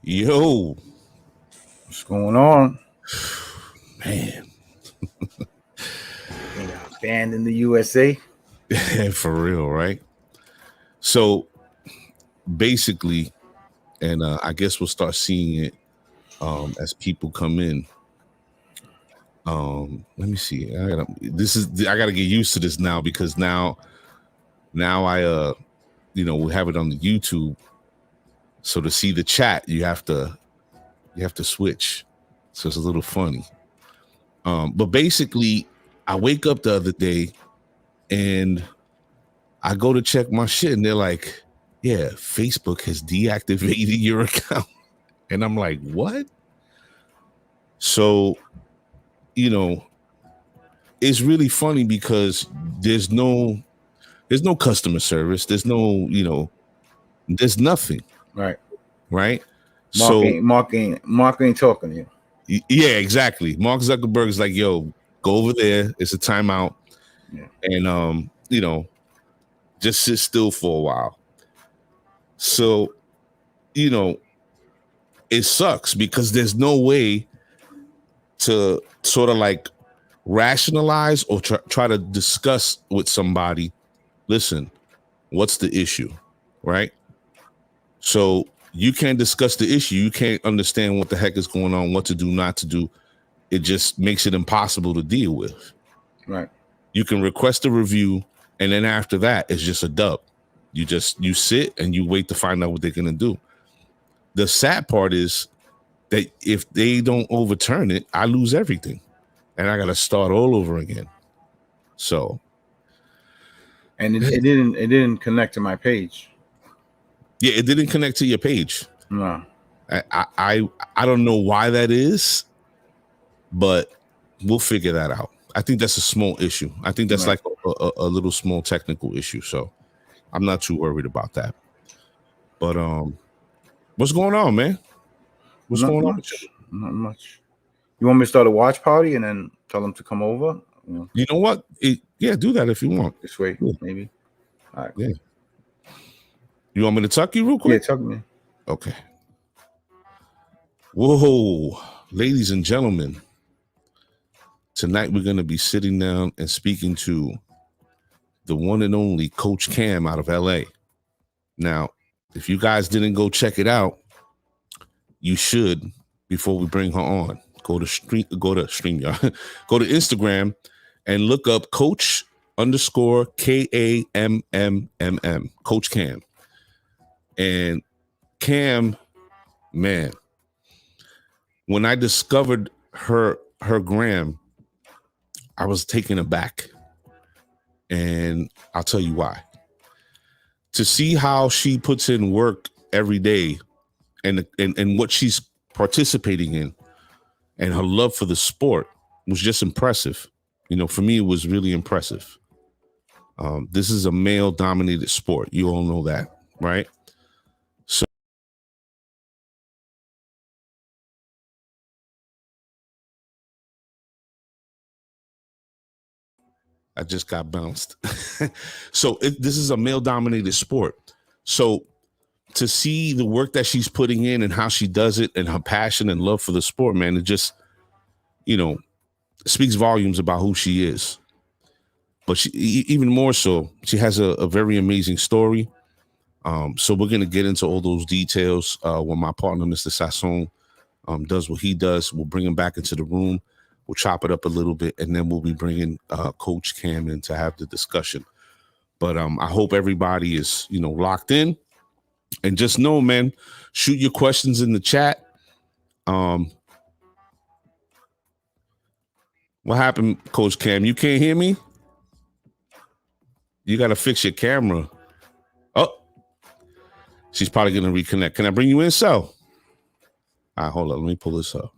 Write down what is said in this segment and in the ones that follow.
Yo, What's going on? man, Banned in the USA. for real, right? So basically, and I guess we'll start seeing it as people come in. Let me see. I gotta get used to this now because now I we have it on the YouTube. So to see the chat, you have to switch. So it's a little funny. But basically, I wake up the other day and I go to check my shit, and they're like, yeah, Facebook has deactivated your account. And I'm like, what? So, it's really funny because there's no customer service. There's no, there's nothing. Right. Right. Mark ain't talking to you. Yeah, exactly. Mark Zuckerberg is like, yo, go over there. It's a timeout. Yeah. And, just sit still for a while. So, it sucks because there's no way to sort of like rationalize or try to discuss with somebody, listen, what's the issue, right? So you can't discuss the issue. You can't understand what the heck is going on, what to do, not to do. It just makes it impossible to deal with. Right. You can request a review, and then after that, it's just a dub. You sit and you wait to find out what they're going to do. The sad part is that if they don't overturn it, I lose everything. And I got to start all over again. So. And it didn't connect to my page. Yeah, it didn't connect to your page. No. I don't know why that is, but we'll figure that out. I think that's a small issue. I think that's right. Like a little small technical issue. So I'm not too worried about that. But what's going on, man? What's Not going much. On? Not much. You want me to start a watch party and then tell them to come over? You know what? Yeah, do that if you want. This way, maybe. All right. Yeah. You want me to tuck you real quick? Yeah, tuck me. Okay. Whoa, ladies and gentlemen. Tonight we're going to be sitting down and speaking to the one and only Coach Kamm out of LA. Now, if you guys didn't go check it out, you should before we bring her on. Go to StreamYard. Go to Instagram and look up Coach_KAMMMM. Coach Kamm. And Kamm, man, when I discovered her gram, I was taken aback. And I'll tell you why. To see how she puts in work every day and what she's participating in and her love for the sport was just impressive. For me, it was really impressive. This is a male-dominated sport. You all know that, right? So I just got bounced. So this is a male-dominated sport. So to see the work that she's putting in and how she does it and her passion and love for the sport, man, it just, speaks volumes about who she is. But she, even more so, she has a very amazing story. So we're going to get into all those details when my partner, Mr. Sasson, does what he does. We'll bring him back into the room. We'll chop it up a little bit, and then we'll be bringing Coach Kamm in to have the discussion. But I hope everybody is, locked in. And just know, man, shoot your questions in the chat. What happened, Coach Kamm? You can't hear me? You got to fix your camera. Oh, she's probably going to reconnect. Can I bring you in, so? All right, hold on. Let me pull this up.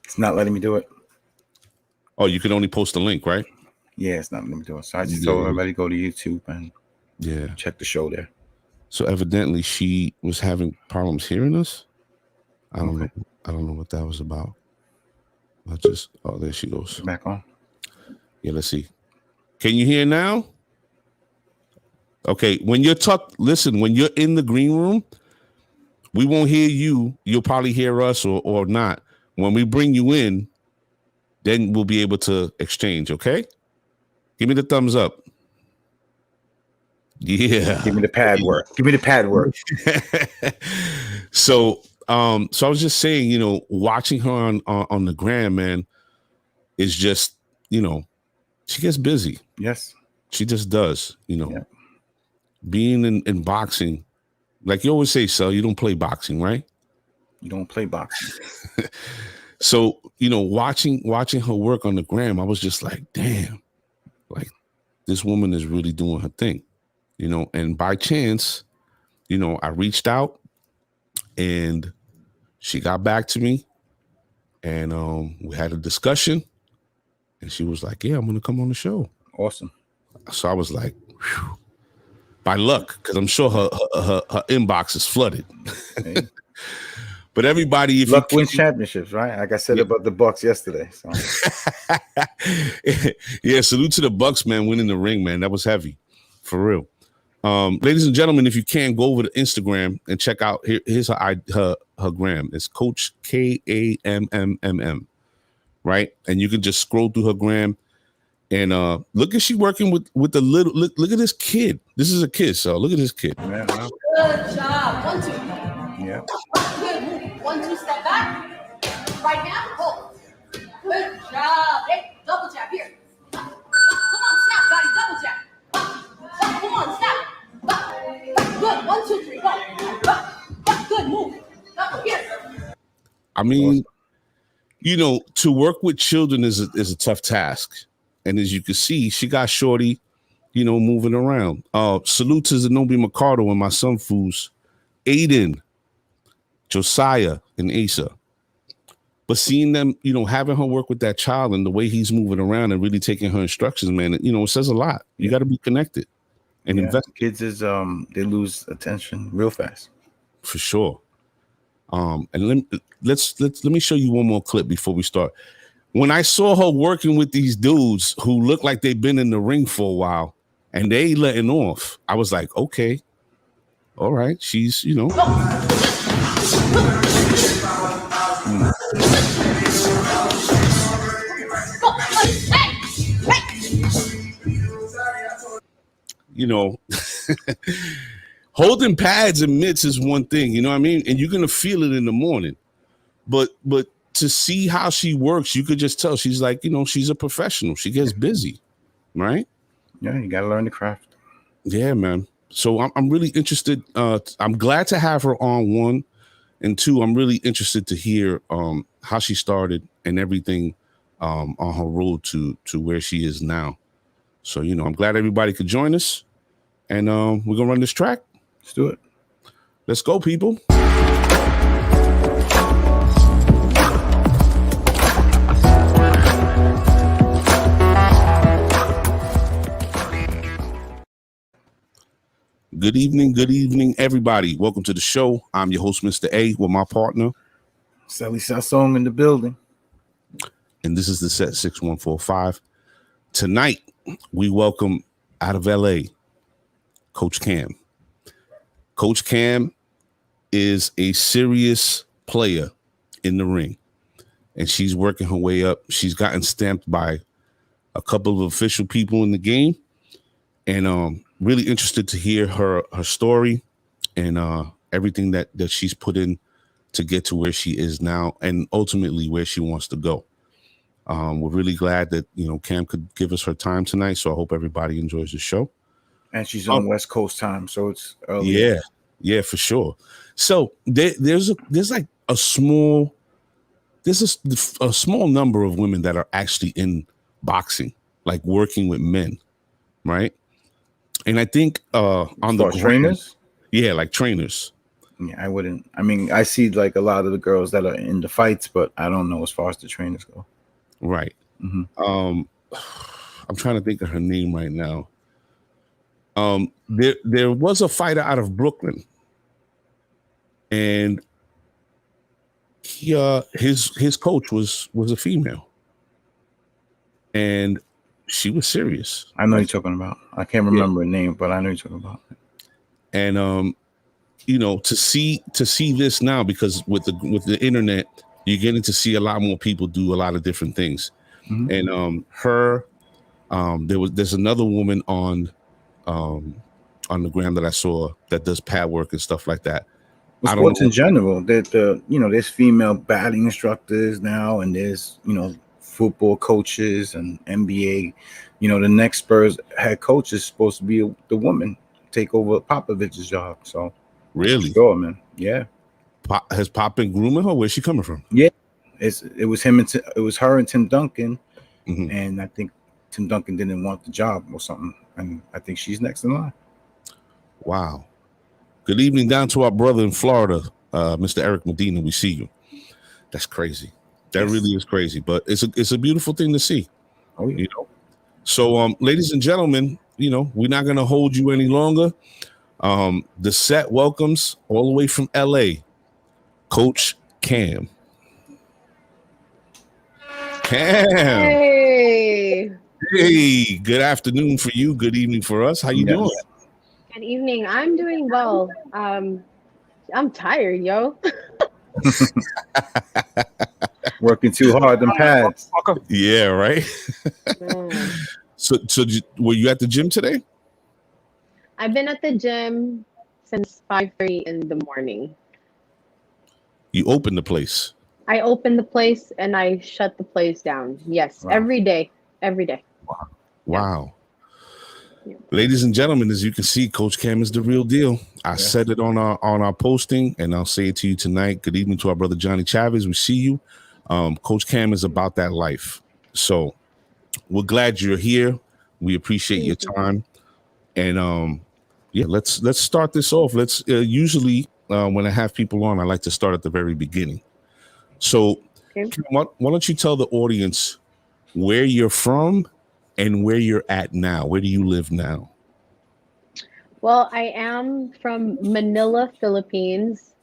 It's not letting me do it. Oh, you can only post the link, right? Yeah, it's not letting me do it. So I just told everybody to go to YouTube and check the show there. So evidently she was having problems hearing us. I don't know. I don't know what that was about. There she goes. Back on. Yeah, let's see. Can you hear now? Okay, when you're listen, when you're in the green room, we won't hear you. You'll probably hear us or not. When we bring you in, then we'll be able to exchange, okay? Give me the thumbs up. Yeah. Give me the pad work. Give me the pad work. So I was just saying, you know, watching her on the gram, man, is just, you know, she gets busy. Yes. She just does, you know. Yeah. Being in boxing, like you always say, so you don't play boxing, right? You don't play boxing. So, you know, watching her work on the gram, I was just like, damn, like this woman is really doing her thing, you know. And by chance, you know, I reached out and she got back to me and we had a discussion and she was like, yeah, I'm going to come on the show. Awesome. So I was like, whew, by luck, because I'm sure her inbox is flooded. Hey. But everybody, if luck wins championships, right? Like I said about the Bucks yesterday. So. Yeah, salute to the Bucks, man, winning the ring, man. That was heavy, for real. Ladies and gentlemen, if you can, go over to Instagram and check out. Here's her gram. It's Coach Kamm, right? And you can just scroll through her gram and look at she working with the little. Look at this kid. This is a kid, so look at this kid. Yeah. Good job. 1, 2. Yeah. Good. 1, 2. Step back. Right now. Hold. Good job. Hey, double jab here. Come on, snap, buddy. Double jab. Come on, snap. Good. 1, 2, 3. Go. Good move. Double here. I mean, you know, to work with children is a tough task, and as you can see, she got Shorty, you know, moving around. Salute to Zenobi Mercado and my son Foos, Aiden, Josiah, and Asa. But seeing them, you know, having her work with that child and the way he's moving around and really taking her instructions, man, you know, it says a lot. You got to be connected and invest. Kids is they lose attention real fast. For sure. And let me show you one more clip before we start. When I saw her working with these dudes who look like they've been in the ring for a while and they letting off, I was like, okay, all right, she's, you know. You know, holding pads and mitts is one thing, you know what I mean? And you're going to feel it in the morning. But to see how she works, you could just tell she's like, you know, she's a professional. She gets busy, right? Yeah, you got to learn the craft. Yeah, man. So I'm really interested. I'm glad to have her on, 1. And 2, I'm really interested to hear how she started and everything on her road to where she is now. So, you know, I'm glad everybody could join us. And we're going to run this track. Let's do it. Let's go, people. Good evening, everybody. Welcome to the show. I'm your host, Mr. A, with my partner, Sally Sassong in the building. And this is the set 6145. Tonight, we welcome out of LA, Coach Kamm. Coach Kamm is a serious player in the ring, and she's working her way up. She's gotten stamped by a couple of official people in the game, and really interested to hear her story and everything that she's put in to get to where she is now and ultimately where she wants to go. We're really glad that, you know, Kamm could give us her time tonight. So I hope everybody enjoys the show. And she's on West Coast time, so it's early. Yeah, for sure. So there's a small number of women that are actually in boxing, like working with men, right? And I think on the trainers, like trainers. Yeah, I wouldn't. I mean, I see like a lot of the girls that are in the fights, but I don't know as far as the trainers go. Right. Mm-hmm. I'm trying to think of her name right now. There was a fighter out of Brooklyn, and his coach was a female, and She was serious. I know you're talking about. I can't remember her name, but I know you're talking about. And you know, to see this now, because with the internet, you're getting to see a lot more people do a lot of different things. Mhm. And there's another woman on the gram that I saw that does pad work and stuff like that. Well, I don't sports know. in general, that there's female batting instructors now, and there's football coaches and NBA. The next Spurs head coach is supposed to be the woman take over Popovich's job. So Really, sure, man. Yeah, Has Pop been grooming her? Where's she coming from? yeah. It was him and it was her and Tim Duncan, Mhm. and I think Tim Duncan didn't want the job or something, and I think she's next in line. Wow. Good evening down to our brother in Florida, Mr. Eric Medina. We see you. That's crazy. That Yes. really is crazy, but it's a beautiful thing to see. Oh yeah. So, ladies and gentlemen, we're not gonna hold you any longer. The set welcomes all the way from LA, Coach Kamm. Kamm. Hey, Hey, good afternoon for you. Good evening for us. How you Yes. doing? good evening. I'm doing well. I'm tired, yo. Working too hard them pads. Yeah, right. Man. So were you at the gym today? I've been at the gym since 5:30 in the morning. You opened the place. I open the place and I shut the place down. Yes, Wow. every day. Every day. Wow. Yeah. Ladies and gentlemen, as you can see, Coach Kamm is the real deal. I said it on our posting, and I'll say it to you tonight. Good evening to our brother Johnny Chavez. We see you. Coach Kamm is about that life. So we're glad you're here. We appreciate your time. And let's start this off. Let's usually when I have people on, I like to start at the very beginning. So Okay. why don't you tell the audience where you're from and where you're at now? Where do you live now? Well, I am from Manila, Philippines.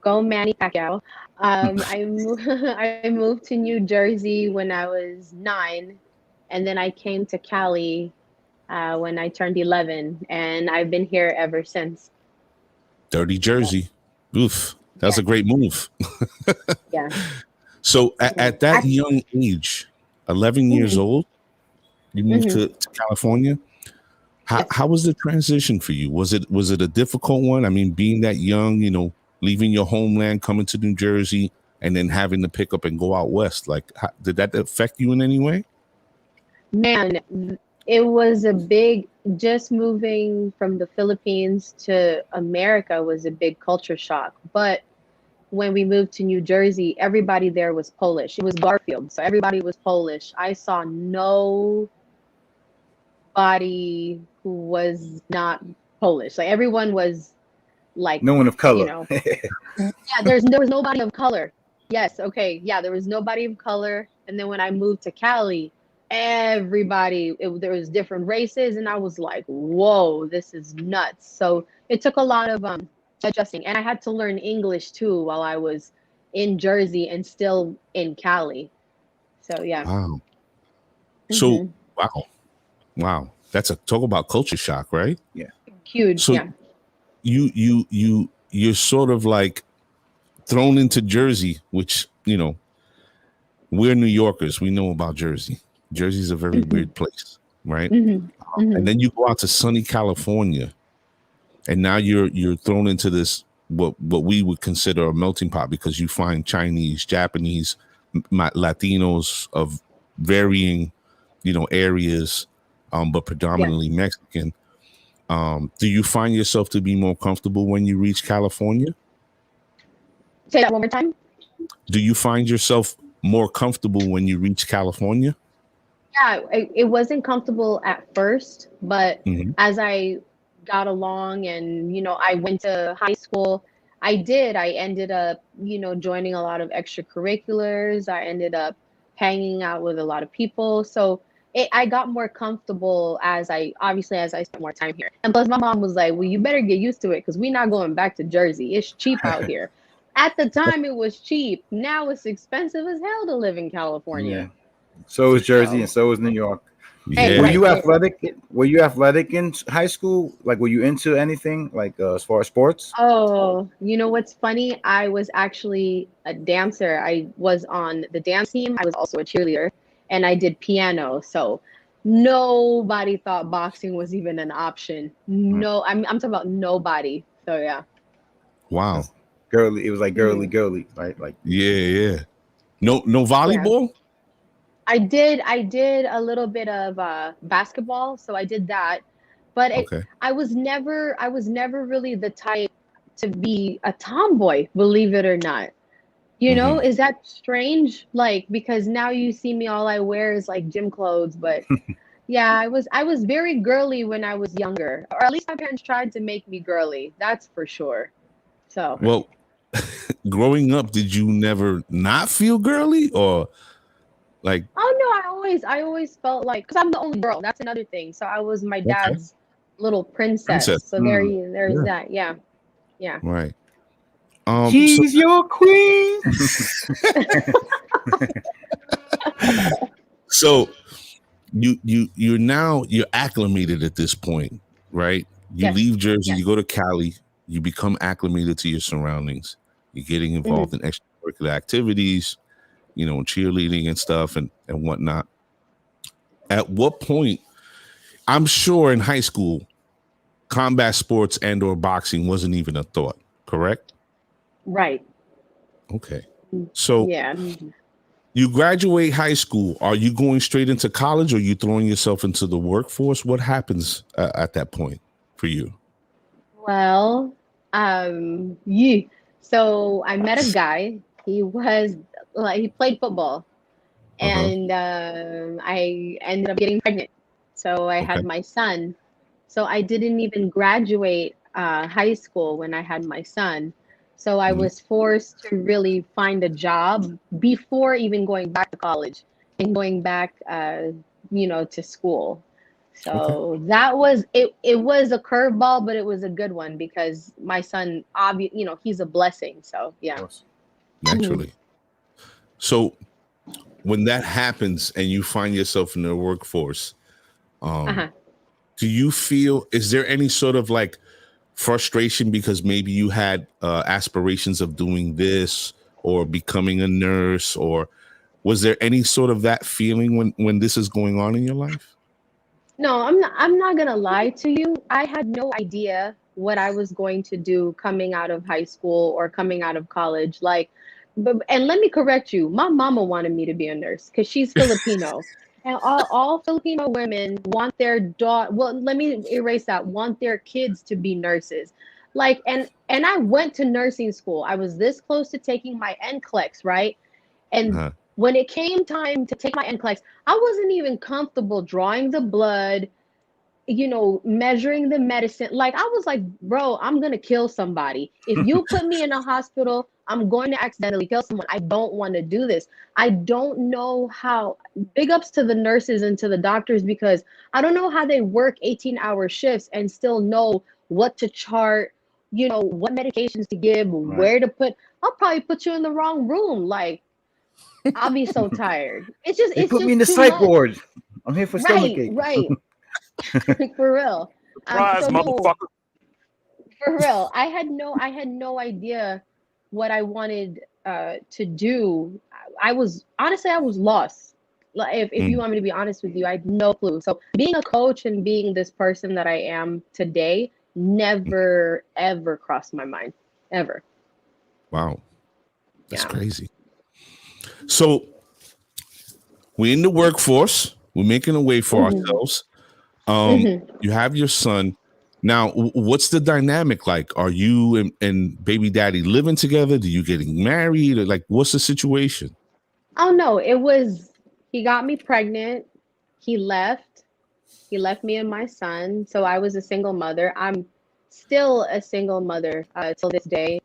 Go Manny Pacquiao. I moved to New Jersey when I was 9, and then I came to Cali when I turned 11, and I've been here ever since. Dirty Jersey. Oof. That's a great move. Yeah. So at that young age, 11 years old, you moved to California. How was the transition for you? Was it a difficult one? I mean, being that young, leaving your homeland, coming to New Jersey, and then having to pick up and go out west. Like, did that affect you in any way? Man, it was just moving from the Philippines to America was a big culture shock. But when we moved to New Jersey, everybody there was Polish. It was Garfield, so everybody was Polish. I saw nobody who was not Polish. Like everyone was like, No one of color. yeah, there was nobody of color. Yes, okay, yeah, there was nobody of color. And then when I moved to Cali, everybody, there was different races, and I was like, whoa, this is nuts. So it took a lot of adjusting, and I had to learn English too while I was in Jersey and still in Cali. So yeah. Wow. So wow, that's a talk about culture shock, right? Yeah. Huge. So yeah. You're sort of like thrown into Jersey, which we're New Yorkers. We know about Jersey. Jersey's a very weird place, right? And then you go out to sunny California, and now you're thrown into this what we would consider a melting pot, because you find Chinese, Japanese, Latinos of varying areas, but predominantly Mexican. Do you find yourself to be more comfortable when you reach California? Say that one more time. Do you find yourself more comfortable when you reach California? Yeah, it wasn't comfortable at first, but as I got along and, I went to high school, I ended up, joining a lot of extracurriculars. I ended up hanging out with a lot of people. So I got more comfortable as I spent more time here. And plus my mom was like, well, you better get used to it because we're not going back to Jersey. It's cheap out here. At the time it was cheap. Now it's expensive as hell to live in California. Yeah. So is Jersey and so is New York. Yeah. Were you athletic? Were you athletic in high school? Like, were you into anything like as far as sports? Oh, you know what's funny? I was actually a dancer. I was on the dance team. I was also a cheerleader, and I did piano. So nobody thought boxing was even an option. No, I'm talking about nobody. So yeah. Wow. That's girly. It was like Mhm. girly, right? Like, Yeah. No Yeah. volleyball? I did a little bit of basketball, so I did that. But Okay. I was never really the type to be a tomboy, believe it or not. Hmm. Is that strange? Like, because now you see me, all I wear is like gym clothes, but yeah, I was very girly when I was younger. Or at least my parents tried to make me girly. That's for sure. So, Well, growing up, did you never not feel girly or like oh no, I always felt like, because I'm the only girl. That's another thing. So I was my okay, dad's little princess. princess? So there's Yeah. that. Yeah. Yeah. Right. So she's your queen. so you're acclimated at this point, right? You Yes. leave Jersey, you Yes. go to Cali, you become acclimated to your surroundings. You're getting Mhm. involved in extracurricular activities, cheerleading and stuff and whatnot. At what point, I'm sure in high school, combat sports and or boxing wasn't even a thought, correct? Right. Okay. So Yeah. you graduate high school. Are you going straight into college or are you throwing yourself into the workforce? What happens at that point for you? Well, yeah. So I met a guy. He was like, he played football, Uh-huh. and I ended up getting pregnant. So I Okay. had my son. So I didn't even graduate high school when I had my son. So I Mhm. was forced to really find a job before even going back to college and going back, to school. Okay. So that was it. It was a curveball, but it was a good one because my son, he's a blessing. So Of yeah. course. Mhm. Naturally. So when that happens and you find yourself in the workforce, um, Uh-huh. do you feel, is there any sort of like frustration because maybe you had aspirations of doing this or becoming a nurse, or was there any sort of that feeling when this is going on in your life? No, I'm not gonna lie to you. I had no idea what I was going to do coming out of high school or coming out of college. Like, and let me correct you. My mama wanted me to be a nurse because she's Filipino. And all Filipino women want their daughter, well, let me erase that, want their kids to be nurses. Like, and I went to nursing school. I was this close to taking my NCLEX, right? And Uh-huh. when it came time to take my NCLEX, I wasn't even comfortable drawing the blood, measuring the medicine. Like, I was like, bro, I'm gonna kill somebody. If you put me in a hospital, I'm going to accidentally kill someone. I don't want to do this. I don't know how. Big ups to the nurses and to the doctors, because I don't know how they work 18-hour shifts and still know what to chart, what medications to give, Right. where to put. I'll probably put you in the wrong room. Like, I'll be so tired. It's just They it's put me in just the too psych much. ward. I'm here for Right, stomachache. right. Like, for real. Surprise, So no, motherfucker. for real. I had no idea what I wanted to do. I was lost. Like, if you Mm. want me to be honest with you, I had no clue. So being a coach and being this person that I am today never ever crossed my mind. Ever. Wow, that's Yeah. crazy. So we're in the workforce. We're making a way for Hmm. ourselves. Hmm. You have your son. Now, what's the dynamic like? Are you and baby daddy living together? Do you getting married? Or like, what's the situation? Oh no, he got me pregnant. He left. He left me and my son. So I was a single mother. I'm still a single mother till this day.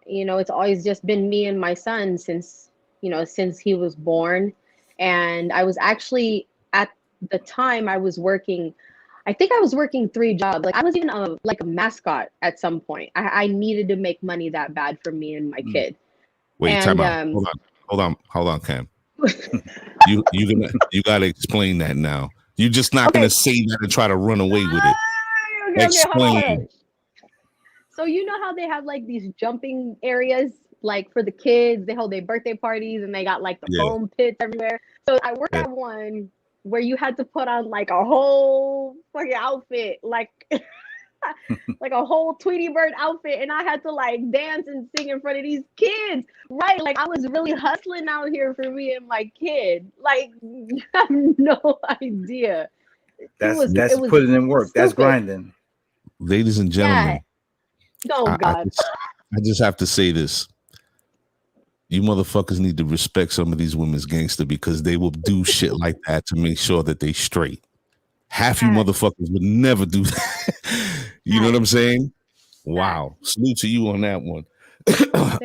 It's always just been me and my son since he was born. And I was actually, at the time, I think I was working three jobs. Like, I was even like a mascot at some point. I needed to make money that bad for me and my Mm. kid. Wait, time And out. Hold on, Cam. You gotta explain that now. You're just not going to say that and try to run away with it. Okay, Explain. hold on. So you know how they have like these jumping areas, like for the kids, they hold their birthday parties and they got like the foam pits everywhere. So I worked at one where you had to put on like a whole fucking outfit, like like a whole Tweety Bird outfit, and I had to like dance and sing in front of these kids, right? Like I was really hustling out here for me and my kid. Like you have no idea. That's it was putting in work. stupid. That's grinding. Ladies and gentlemen, oh God, I just have to say this. You motherfuckers need to respect some of these women's gangster because they will do shit like that to make sure that they straight. Half you motherfuckers would never do that. You know what I'm saying? Wow. Salute to you on that one.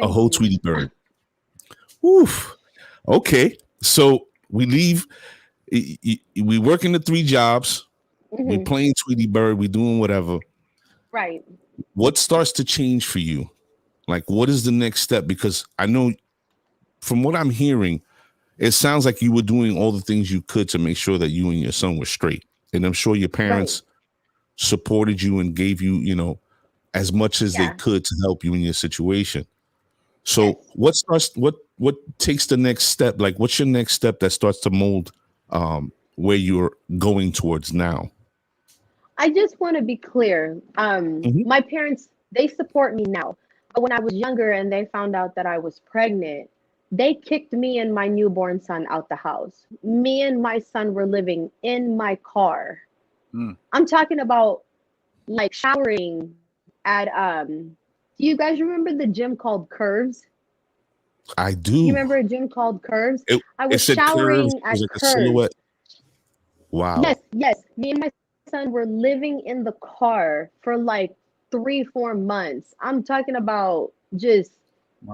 A whole Tweety Bird. Oof. Okay. So we leave. We working the 3 jobs. We playing Tweety Bird. We doing whatever. Right. What starts to change for you? Like, what is the next step? Because I know from what I'm hearing, it sounds like you were doing all the things you could to make sure that you and your son were straight. And I'm sure your parents supported you and gave you, you know, as much as they could to help you in your situation. So what takes the next step? Like, what's your next step that starts to mold where you're going towards now? I just want to be clear. My parents, they support me now. But when I was younger and they found out that I was pregnant, they kicked me and my newborn son out the house. Me and my son were living in my car. I'm talking about like showering at do you guys remember the gym called Curves? I do. You remember a gym called Curves? I was showering at like Curves. A silhouette. Wow. Yes. Me and my son were living in the car for like 3-4 months. I'm talking about just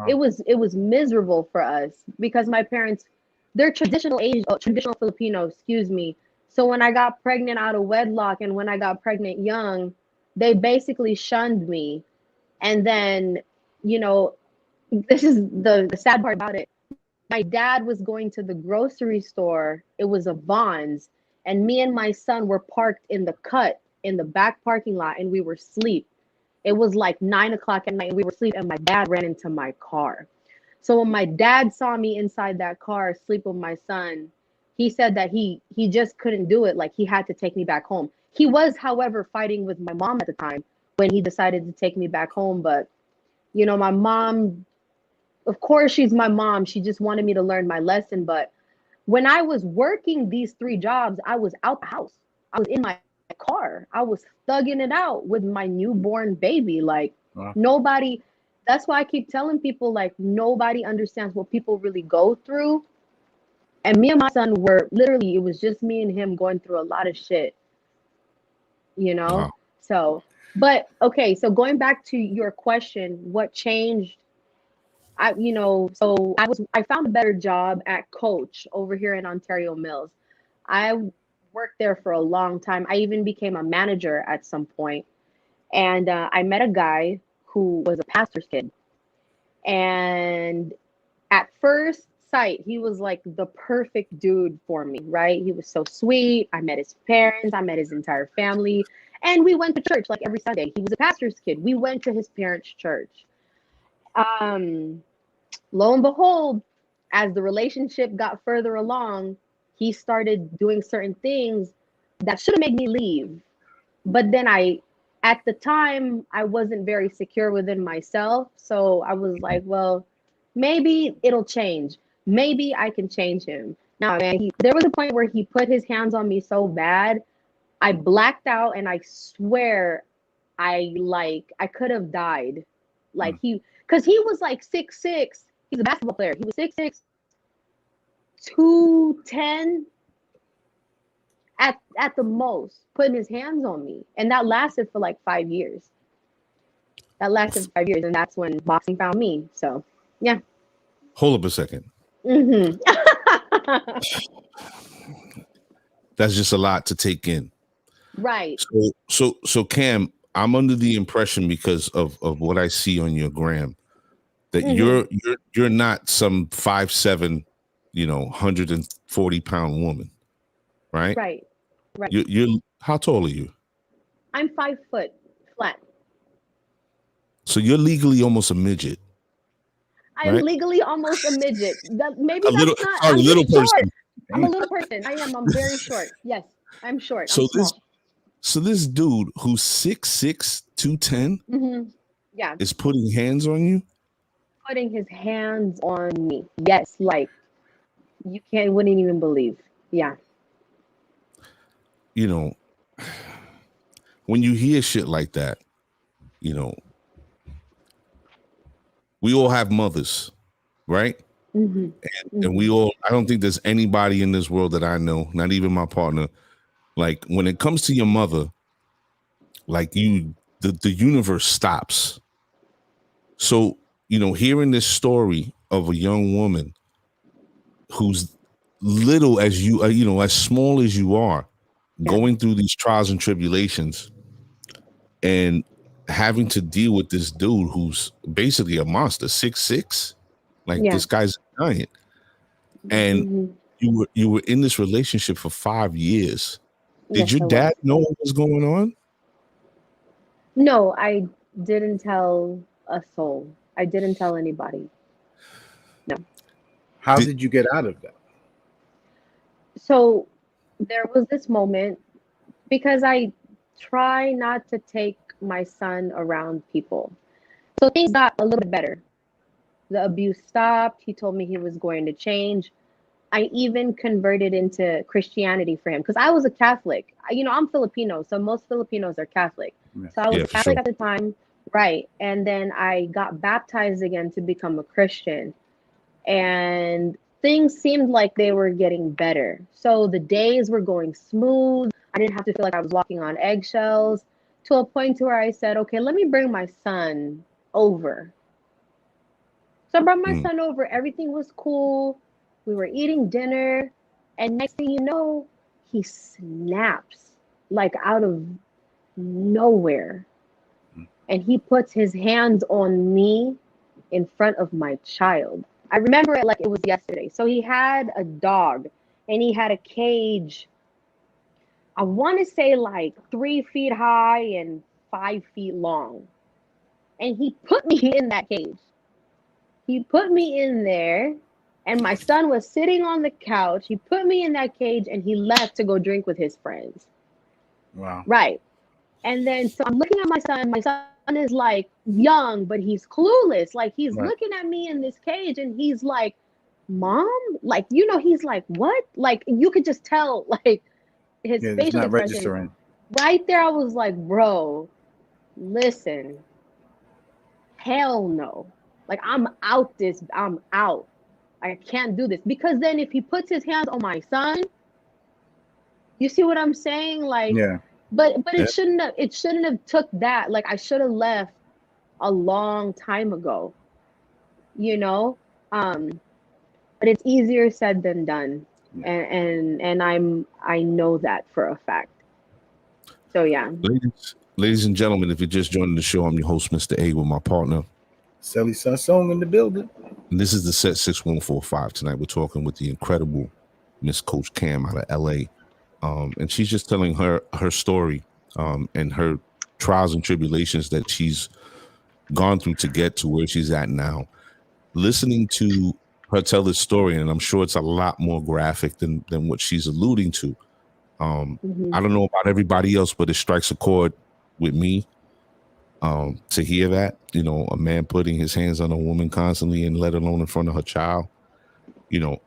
it was miserable for us because my parents, they're traditional Filipino, excuse me. So when I got pregnant out of wedlock and when I got pregnant young, they basically shunned me. And then, you know, this is the sad part about it. My dad was going to the grocery store. It was a Vons, and me and my son were parked in the cut in the back parking lot, and we were asleep. It was like 9 o'clock at night, and we were asleep, and my dad ran into my car. So when my dad saw me inside that car asleep with my son, he said that he just couldn't do it. Like he had to take me back home. He was, however, fighting with my mom at the time when he decided to take me back home. But, you know, my mom, of course, she's my mom. She just wanted me to learn my lesson. But when I was working these 3 jobs, I was out the house. I was in my car. I was thugging it out with my newborn baby. Like nobody, that's why I keep telling people, like, nobody understands what people really go through. And me and my son were literally, it was just me and him going through a lot of shit, you know? Wow. So, but okay, so going back to your question, what changed? I found a better job at Coach over here in Ontario Mills. I worked there for a long time. I even became a manager at some point. And I met a guy who was a pastor's kid. And at first sight, he was like the perfect dude for me, right? He was so sweet. I met his parents. I met his entire family. And we went to church like every Sunday. He was a pastor's kid. We went to his parents' church. Lo and behold, as the relationship got further along, he started doing certain things that should have made me leave. But then at the time, I wasn't very secure within myself. So I was like, well, maybe it'll change. Maybe I can change him. No, man, there was a point where he put his hands on me so bad, I blacked out, and I swear I could have died. Like because he was like 6'6". He's a basketball player. He was 6'6", 210 at the most, putting his hands on me. And that lasted for like 5 years. And that's when boxing found me. So, yeah. Hold up a second. That's just a lot to take in. Right. So Kamm, I'm under the impression because of what I see on your gram that you're not some 5'7", 140-pound woman, right? Right. Right. You're how tall are you? I'm 5 foot flat. So you're legally almost a midget. I'm right? legally almost a midget. Maybe A little, that's not. sorry, I'm little just short. person. I'm a little person. I am. I'm very short. Yes, I'm short. I'm So small. this dude who's 6'6", 210 Mm-hmm. Yeah. is putting hands on you. Putting his hands on me. Yes, like you wouldn't even believe. Yeah. You know, when you hear shit like that, you know, we all have mothers, right? Mm-hmm. And we all, I don't think there's anybody in this world that I know, not even my partner, like when it comes to your mother, like the universe stops. So, you know, hearing this story of a young woman who's little as you, you know, as small as you are, going through these trials and tribulations and having to deal with this dude who's basically a monster, 6'6", like Yeah. this guy's a giant. And you were in this relationship for 5 years. Did Yes, your I dad was. know what was going on? No, I didn't tell a soul. I didn't tell anybody. No. How did you get out of that? So there was this moment because I try not to take my son around people. So things got a little bit better. The abuse stopped. He told me he was going to change. I even converted into Christianity for him because I was a Catholic. You know, I'm Filipino, so most Filipinos are Catholic. Yes. So I was Yeah, for Catholic sure. at the time, right? And then I got baptized again to become a Christian. And things seemed like they were getting better. So the days were going smooth. I didn't have to feel like I was walking on eggshells to a point to where I said, okay, let me bring my son over. So I brought my son over. Everything was cool. We were eating dinner. And next thing you know, he snaps like out of nowhere. And he puts his hands on me in front of my child. I remember it like it was yesterday. So he had a dog and he had a cage. I want to say like 3 feet high and 5 feet long. And he put me in that cage. He put me in there, and my son was sitting on the couch. He put me in that cage and he left to go drink with his friends. Wow. Right. And then so I'm looking at my son. My son is like young, but he's clueless. Like he's looking at me in this cage and he's like, Mom? Like, you know, he's like, what? Like you could just tell like his Yeah, it's facial not expression. registering. Right there, I was like, bro, listen. Hell no. Like I'm out. I can't do this. Because then if he puts his hands on my son, you see what I'm saying? Like, Yeah. but it shouldn't have took that. Like I should have left a long time ago, you know? But it's easier said than done. And I know that for a fact. So yeah. Ladies and gentlemen, if you're just joining the show, I'm your host, Mr. A, with my partner. Sally Sassong in the building. And this is the set 6145. Tonight we're talking with the incredible Miss Coach Kamm out of LA. And she's just telling her story and her trials and tribulations that she's gone through to get to where she's at now. Listening to her tell this story, and I'm sure it's a lot more graphic than what she's alluding to. I don't know about everybody else, but it strikes a chord with me to hear that, you know, a man putting his hands on a woman constantly and let alone in front of her child. You know,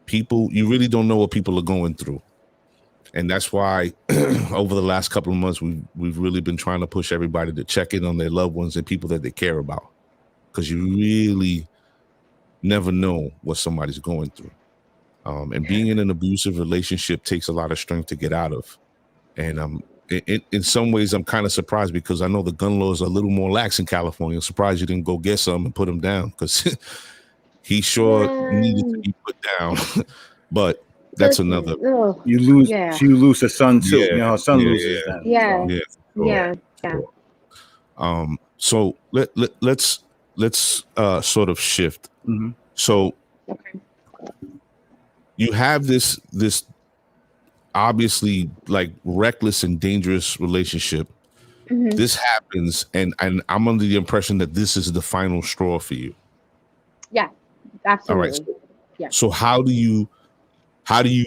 people, you really don't know what people are going through. And that's why over the last couple of months, we've really been trying to push everybody to check in on their loved ones and people that they care about. Because you really never know what somebody's going through. And being in an abusive relationship takes a lot of strength to get out of. And in some ways, I'm kind of surprised because I know the gun laws are a little more lax in California. I'm surprised you didn't go get some and put him down because he sure needed to be put down. But that's another. You lose. You lose a son too. Yeah, you know, her son loses them. Yeah. So. Yeah. So let's sort of shift. So you have this obviously like reckless and dangerous relationship. This happens, and I'm under the impression that this is the final straw for you. Yeah, absolutely. All right. Yeah. So how do you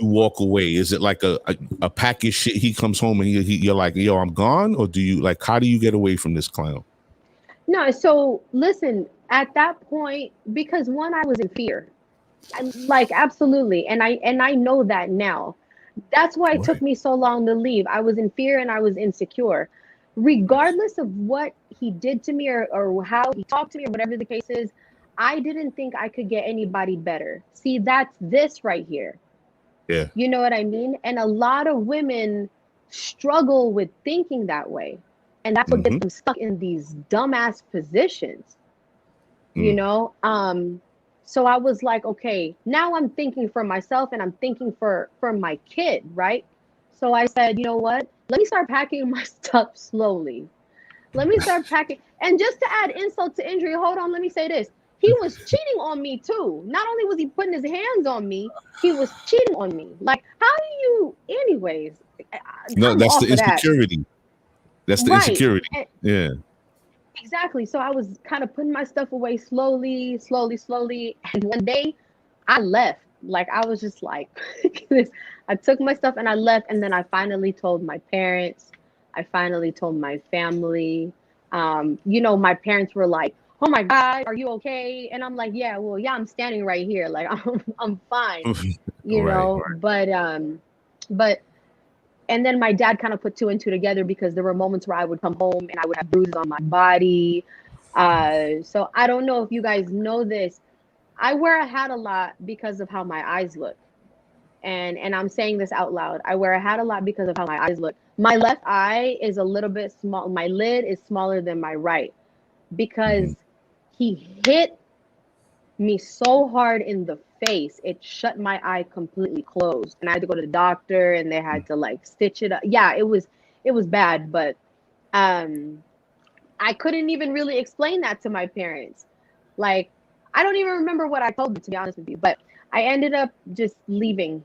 walk away? Is it like a pack of shit? He comes home and you're like, yo, I'm gone, or do you like? How do you get away from this clown? No, so listen, at that point, because one, I was in fear. Like absolutely. And I know that now. That's why it took me so long to leave. I was in fear and I was insecure. Regardless of what he did to me or how he talked to me or whatever the case is, I didn't think I could get anybody better. See, that's this right here. Yeah. You know what I mean? And a lot of women struggle with thinking that way. And that's what gets them stuck in these dumbass positions. You know? So I was like, okay, now I'm thinking for myself and I'm thinking for my kid, right? So I said, you know what? Let me start packing my stuff slowly. Let me start packing. And just to add insult to injury, hold on, let me say this. He was cheating on me too. Not only was he putting his hands on me, he was cheating on me. Like, how do you, anyways? No, that's the insecurity. That's the insecurity. Yeah. Exactly. So I was kind of putting my stuff away slowly. And one day I left. Like, I was just like, I took my stuff and I left. And then I finally told my parents. I finally told my family. You know, my parents were like, oh my God, are you okay? And I'm like, yeah, I'm standing right here. Like, I'm fine, you know, but and then my dad kind of put 2 and 2 together because there were moments where I would come home and I would have bruises on my body. So I don't know if you guys know this. I wear a hat a lot because of how my eyes look. And I'm saying this out loud. I wear a hat a lot because of how my eyes look. My left eye is a little bit small. My lid is smaller than my right because he hit me so hard in the face, it shut my eye completely closed. And I had to go to the doctor and they had to like stitch it up. Yeah, it was bad, but I couldn't even really explain that to my parents. Like, I don't even remember what I told them, to be honest with you, but I ended up just leaving.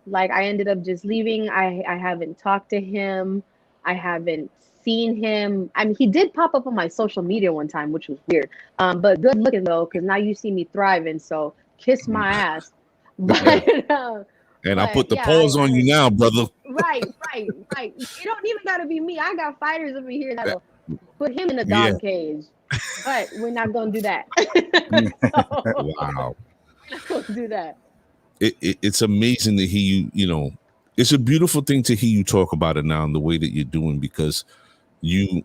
Like, I ended up just leaving. I haven't talked to him. I haven't seen him. I mean, he did pop up on my social media one time, which was weird. But good looking though, because now you see me thriving. So kiss my ass. But and I put the pause on you now, brother. Right. You don't even gotta be me. I got fighters over here that'll put him in a dog cage. But we're not gonna do that. Wow. We're not gonna do that. It's amazing to hear you, you know, it's a beautiful thing to hear you talk about it now in the way that you're doing, because you,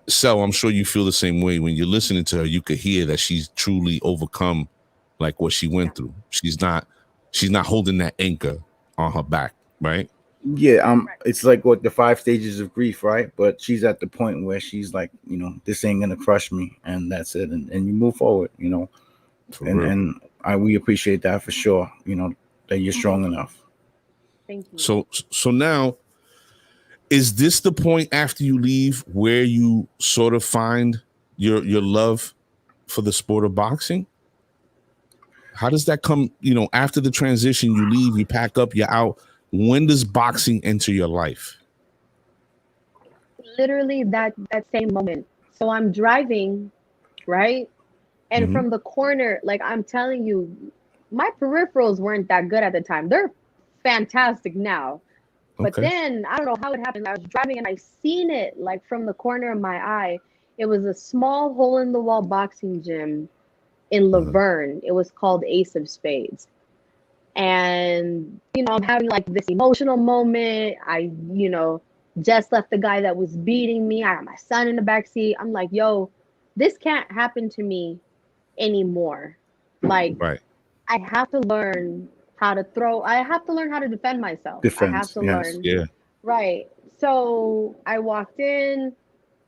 Sel, I'm sure you feel the same way. When you're listening to her, you could hear that she's truly overcome like what she went through. She's not holding that anchor on her back, right? Yeah, it's like what the 5 stages of grief, right? But she's at the point where she's like, you know, this ain't gonna crush me, and that's it, and you move forward, you know. And we appreciate that for sure, you know, that you're strong enough. Thank you. So now, is this the point after you leave where you sort of find your love for the sport of boxing? How does that come, you know, after the transition, you leave, you pack up, you're out. When does boxing enter your life? Literally that same moment. So I'm driving, right? And from the corner, like I'm telling you, my peripherals weren't that good at the time. They're fantastic now. But then I don't know how it happened. I was driving and I seen it like from the corner of my eye. It was a small hole in the wall boxing gym in Laverne. It was called Ace of Spades. And, you know, I'm having like this emotional moment. I, you know, just left the guy that was beating me. I got my son in the backseat. I'm like, yo, this can't happen to me anymore. Like, I have to learn how to throw. I have to learn how to defend myself. I have to learn. Yeah. Right. So I walked in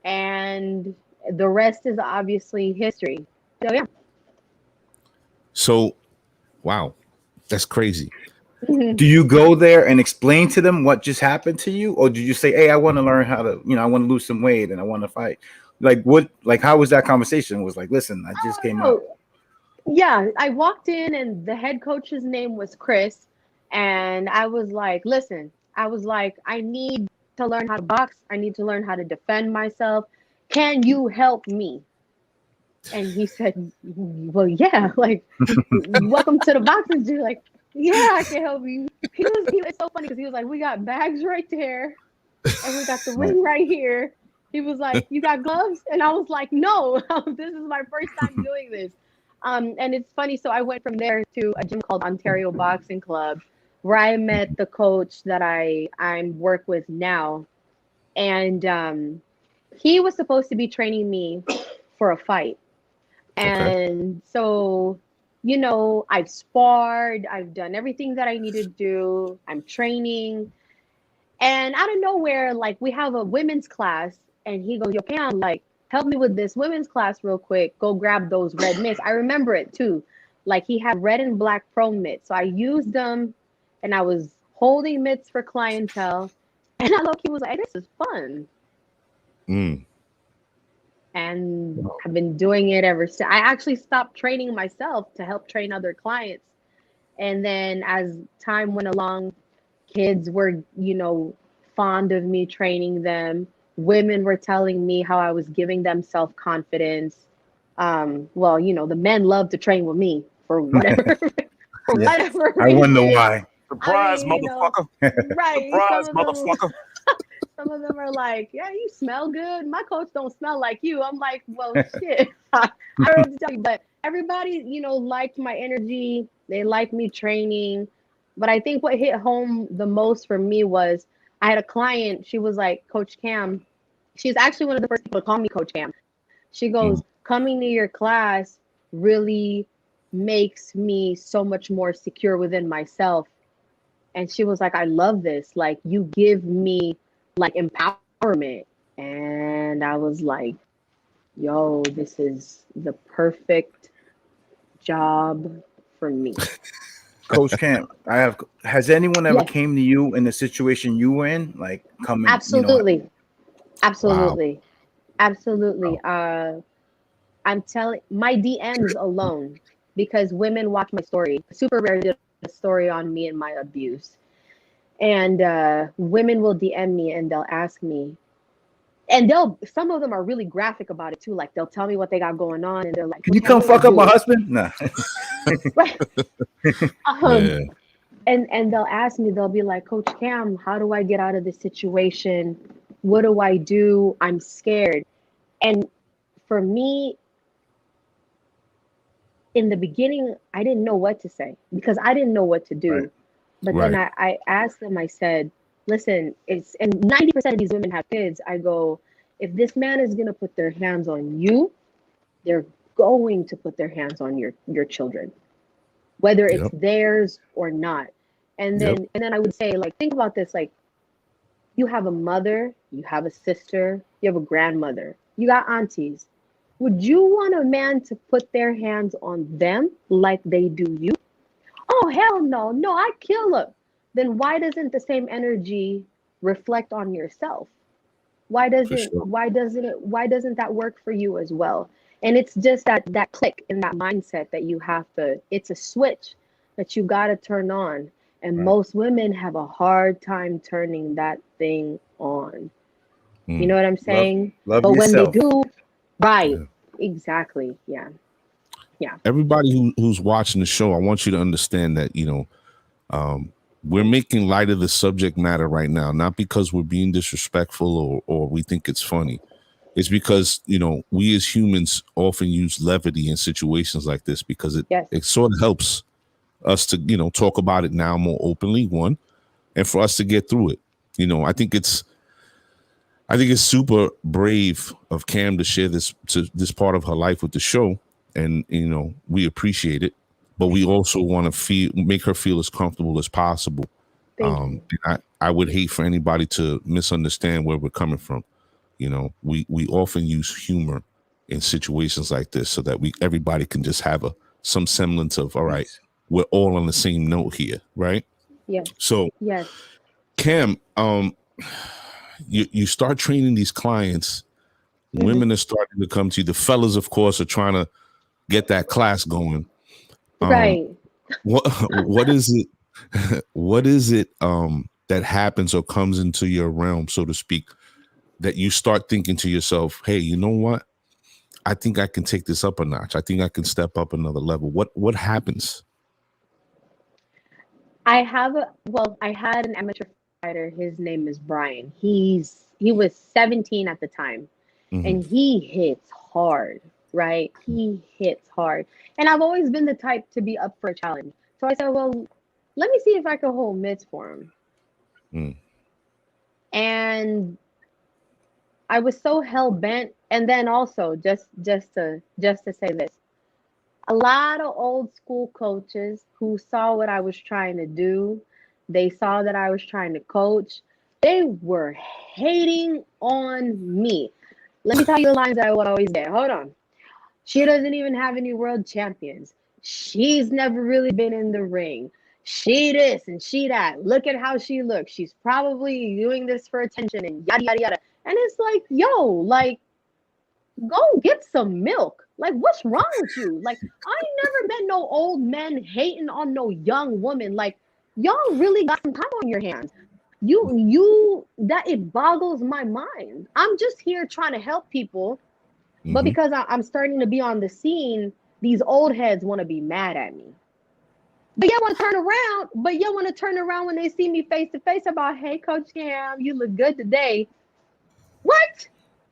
and the rest is obviously history. So, yeah. So, wow, that's crazy. Do you go there and explain to them what just happened to you? Or do you say, hey, I want to learn how to, you know, I want to lose some weight and I want to fight? Like, what, like, how was that conversation? It was like, listen, I just came out. Yeah, I walked in and the head coach's name was Chris. And I was like, listen, I was like, I need to learn how to box. I need to learn how to defend myself. Can you help me? And he said, well, yeah, like, welcome to the boxing gym. Like, yeah, I can help you. It's so funny because he was like, we got bags right there and we got the ring right here. He was like, you got gloves? And I was like, no, this is my first time doing this. And it's funny. So I went from there to a gym called Ontario Boxing Club, where I met the coach that I work with now. And he was supposed to be training me for a fight. And so, you know, I've sparred, I've done everything that I needed to do. I'm training. And out of nowhere, like, we have a women's class, and he goes, yo, Cam, like, help me with this women's class real quick. Go grab those red mitts. I remember it too. Like, he had red and black pro mitts. So I used them, and I was holding mitts for clientele. And I look, he was like, hey, this is fun. And I've been doing it ever since. I actually stopped training myself to help train other clients. And then as time went along, kids were, you know, fond of me training them. Women were telling me how I was giving them self-confidence. Well, you know, the men love to train with me for whatever, for whatever reason. I wonder why. Surprise, I mean, motherfucker. Right. Surprise, motherfucker. Some of them are like, yeah, you smell good. My coach don't smell like you. I'm like, well, shit. I don't know what to tell you. But everybody, you know, liked my energy. They liked me training. But I think what hit home the most for me was I had a client. She was like, Coach Cam. She's actually one of the first people to call me Coach Cam. She goes, coming to your class really makes me so much more secure within myself. And she was like, I love this. Like, you give me like empowerment. And I was like, yo, this is the perfect job for me. Coach Camp, has anyone ever came to you in the situation you were in? Like, coming? Absolutely. You know, Absolutely. Wow. Absolutely. Wow. I'm telling, my DMs alone, because women watch my story. Super Rare did a story on me and my abuse. And women will DM me and they'll ask me, and some of them are really graphic about it too. Like, they'll tell me what they got going on, and they're like, "Can you come fuck up my husband?" No. Right. And they'll ask me, they'll be like, Coach Cam, how do I get out of this situation? What do I do? I'm scared. And for me, in the beginning, I didn't know what to say because I didn't know what to do. Right. But then I asked them, I said, listen, and 90% of these women have kids. I go, if this man is going to put their hands on you, they're going to put their hands on your children, whether it's theirs or not. And then I would say, like, think about this. Like, you have a mother, you have a sister, you have a grandmother, you got aunties. Would you want a man to put their hands on them like they do you? Oh, hell no. No, I kill her. Then why doesn't the same energy reflect on yourself? Why doesn't that work for you as well? And it's just that click in that mindset that you have to, it's a switch that you got to turn on. And most women have a hard time turning that thing on. You know what I'm saying? Love but yourself. When they do, right. Exactly. Yeah. Everybody who's watching the show, I want you to understand that, we're making light of the subject matter right now, not because we're being disrespectful or we think it's funny. It's because, we as humans often use levity in situations like this because it sort of helps us to, talk about it now more openly, one, and for us to get through it. I think it's super brave of Cam to share this part of her life with the show. And, we appreciate it, but we also want to make her feel as comfortable as possible. I would hate for anybody to misunderstand where we're coming from. We often use humor in situations like this so that everybody can just have some semblance of, all right, we're all on the same note here. Right. Yeah. So Cam, you start training these clients, women are starting to come to you. The fellas, of course, are trying to get that class going. Right. What is it? What is it that happens or comes into your realm, so to speak, that you start thinking to yourself, hey, you know what? I think I can take this up a notch. I think I can step up another level. What happens? I had an amateur fighter. His name is Brian. He was 17 at the time, and he hits hard, right? He hits hard. And I've always been the type to be up for a challenge. So I said, well, let me see if I can hold mitts for him. And I was so hell bent. And then also just to say this, a lot of old school coaches who saw what I was trying to do, they saw that I was trying to coach, they were hating on me. Let me tell you the lines I would always get. Hold on. She doesn't even have any world champions. She's never really been in the ring. She this and she that. Look at how she looks. She's probably doing this for attention and yada, yada, yada. And it's like, yo, like, go get some milk. Like, what's wrong with you? Like, I ain't never met no old men hating on no young woman. Like, y'all really got some time on your hands. That it boggles my mind. I'm just here trying to help people. But because I'm starting to be on the scene, these old heads want to be mad at me. But you want to turn around. But you want to turn around when they see me face to face about, hey, Coach Kamm, you look good today. What?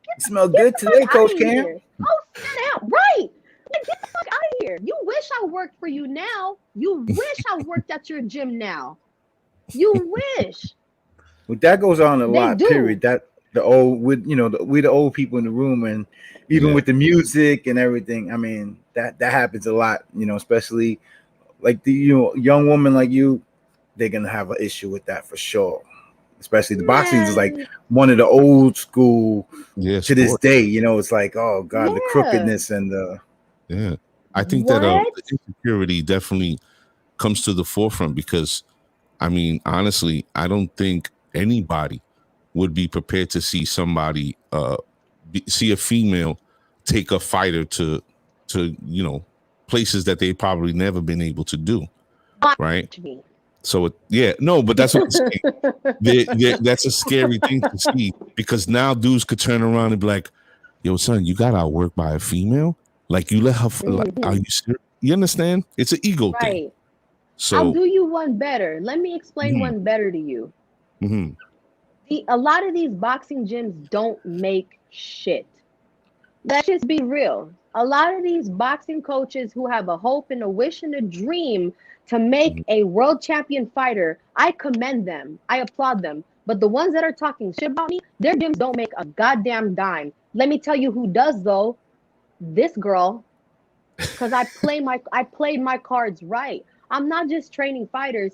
You smell good today, Coach Kamm. Oh, snap. Right. Like, get the fuck out of here. You wish I worked for you now. You wish I worked at your gym now. You wish. Well, that goes on a They lot, do. period. That the old with we the old people in the room, and even with the music and everything. I mean, that happens a lot, especially like the young woman like you, they're gonna have an issue with that for sure. Especially the boxing is like one of the old school to this day. It's like, oh God, the crookedness and the I think that the insecurity definitely comes to the forefront because, I mean, honestly, I don't think anybody would be prepared to see somebody see a female take a fighter to places that they probably never been able to do, right? So but that's what I'm saying. That's a scary thing to see because now dudes could turn around and be like, "Yo, son, you got outworked by a female? Like you let her? Are you serious?" You understand? It's an ego thing. So I'll do you one better. Let me explain one better to you. A lot of these boxing gyms don't make shit. Let's just be real. A lot of these boxing coaches who have a hope and a wish and a dream to make a world champion fighter, I commend them. I applaud them. But the ones that are talking shit about me, their gyms don't make a goddamn dime. Let me tell you who does though. This girl, because I played my cards right. I'm not just training fighters.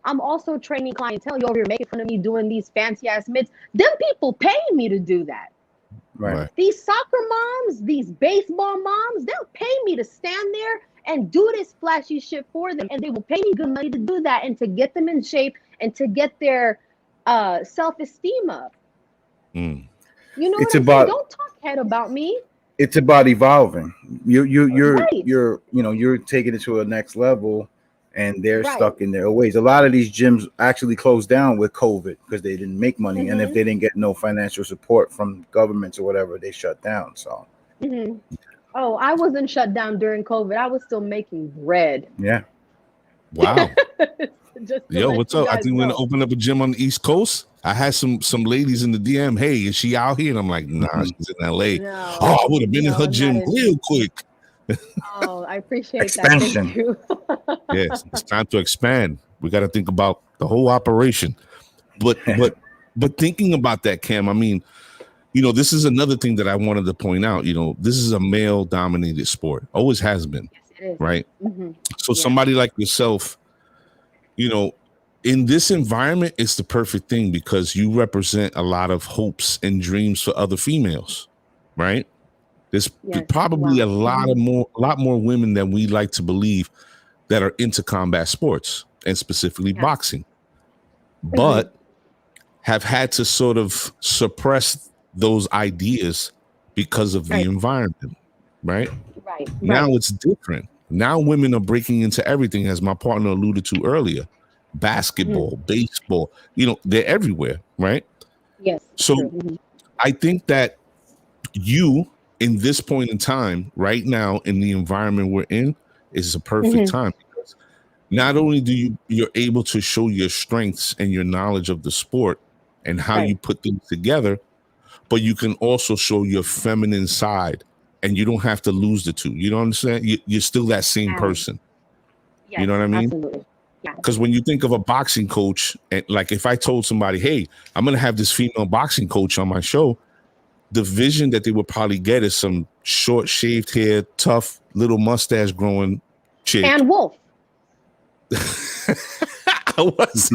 I'm also training clientele. You over here making fun of me doing these fancy ass mitts. Them people pay me to do that. Right. These soccer moms, these baseball moms, they'll pay me to stand there and do this flashy shit for them. And they will pay me good money to do that and to get them in shape and to get their self-esteem up. You know what I'm saying? Don't talk head about me. It's about evolving. You're taking it to a next level, and they're stuck in their ways. A lot of these gyms actually closed down with COVID because they didn't make money, and if they didn't get no financial support from governments or whatever, they shut down. So, oh, I wasn't shut down during COVID. I was still making bread. Yeah. Wow. Yo, what's up? I think we're gonna open up a gym on the East Coast. I had some ladies in the DM. Hey, is she out here? And I'm like, nah, she's in LA. No, I would have been in her gym real quick. Oh, I appreciate expansion. That. Yes, it's time to expand. We got to think about the whole operation. But thinking about that, Kamm, I mean, this is another thing that I wanted to point out. This is a male-dominated sport. Always has been, right? So somebody like yourself, in this environment, it's the perfect thing because you represent a lot of hopes and dreams for other females, right? There's probably a lot more women than we like to believe that are into combat sports and specifically boxing, but have had to sort of suppress those ideas because of the environment, right? Now it's different. Now women are breaking into everything, as my partner alluded to earlier. basketball, baseball, they're everywhere, right? Yes. So I think that you, in this point in time, right now, in the environment we're in, is a perfect time, because not only you're able to show your strengths and your knowledge of the sport and how you put things together, but you can also show your feminine side, and you don't have to lose the two. You don't understand? You're still that same person. Yes, you know what I mean? Absolutely. Yeah. Because when you think of a boxing coach, and like if I told somebody, hey, I'm going to have this female boxing coach on my show, the vision that they would probably get is some short shaved hair, tough little mustache growing chick. And Wolf. I was.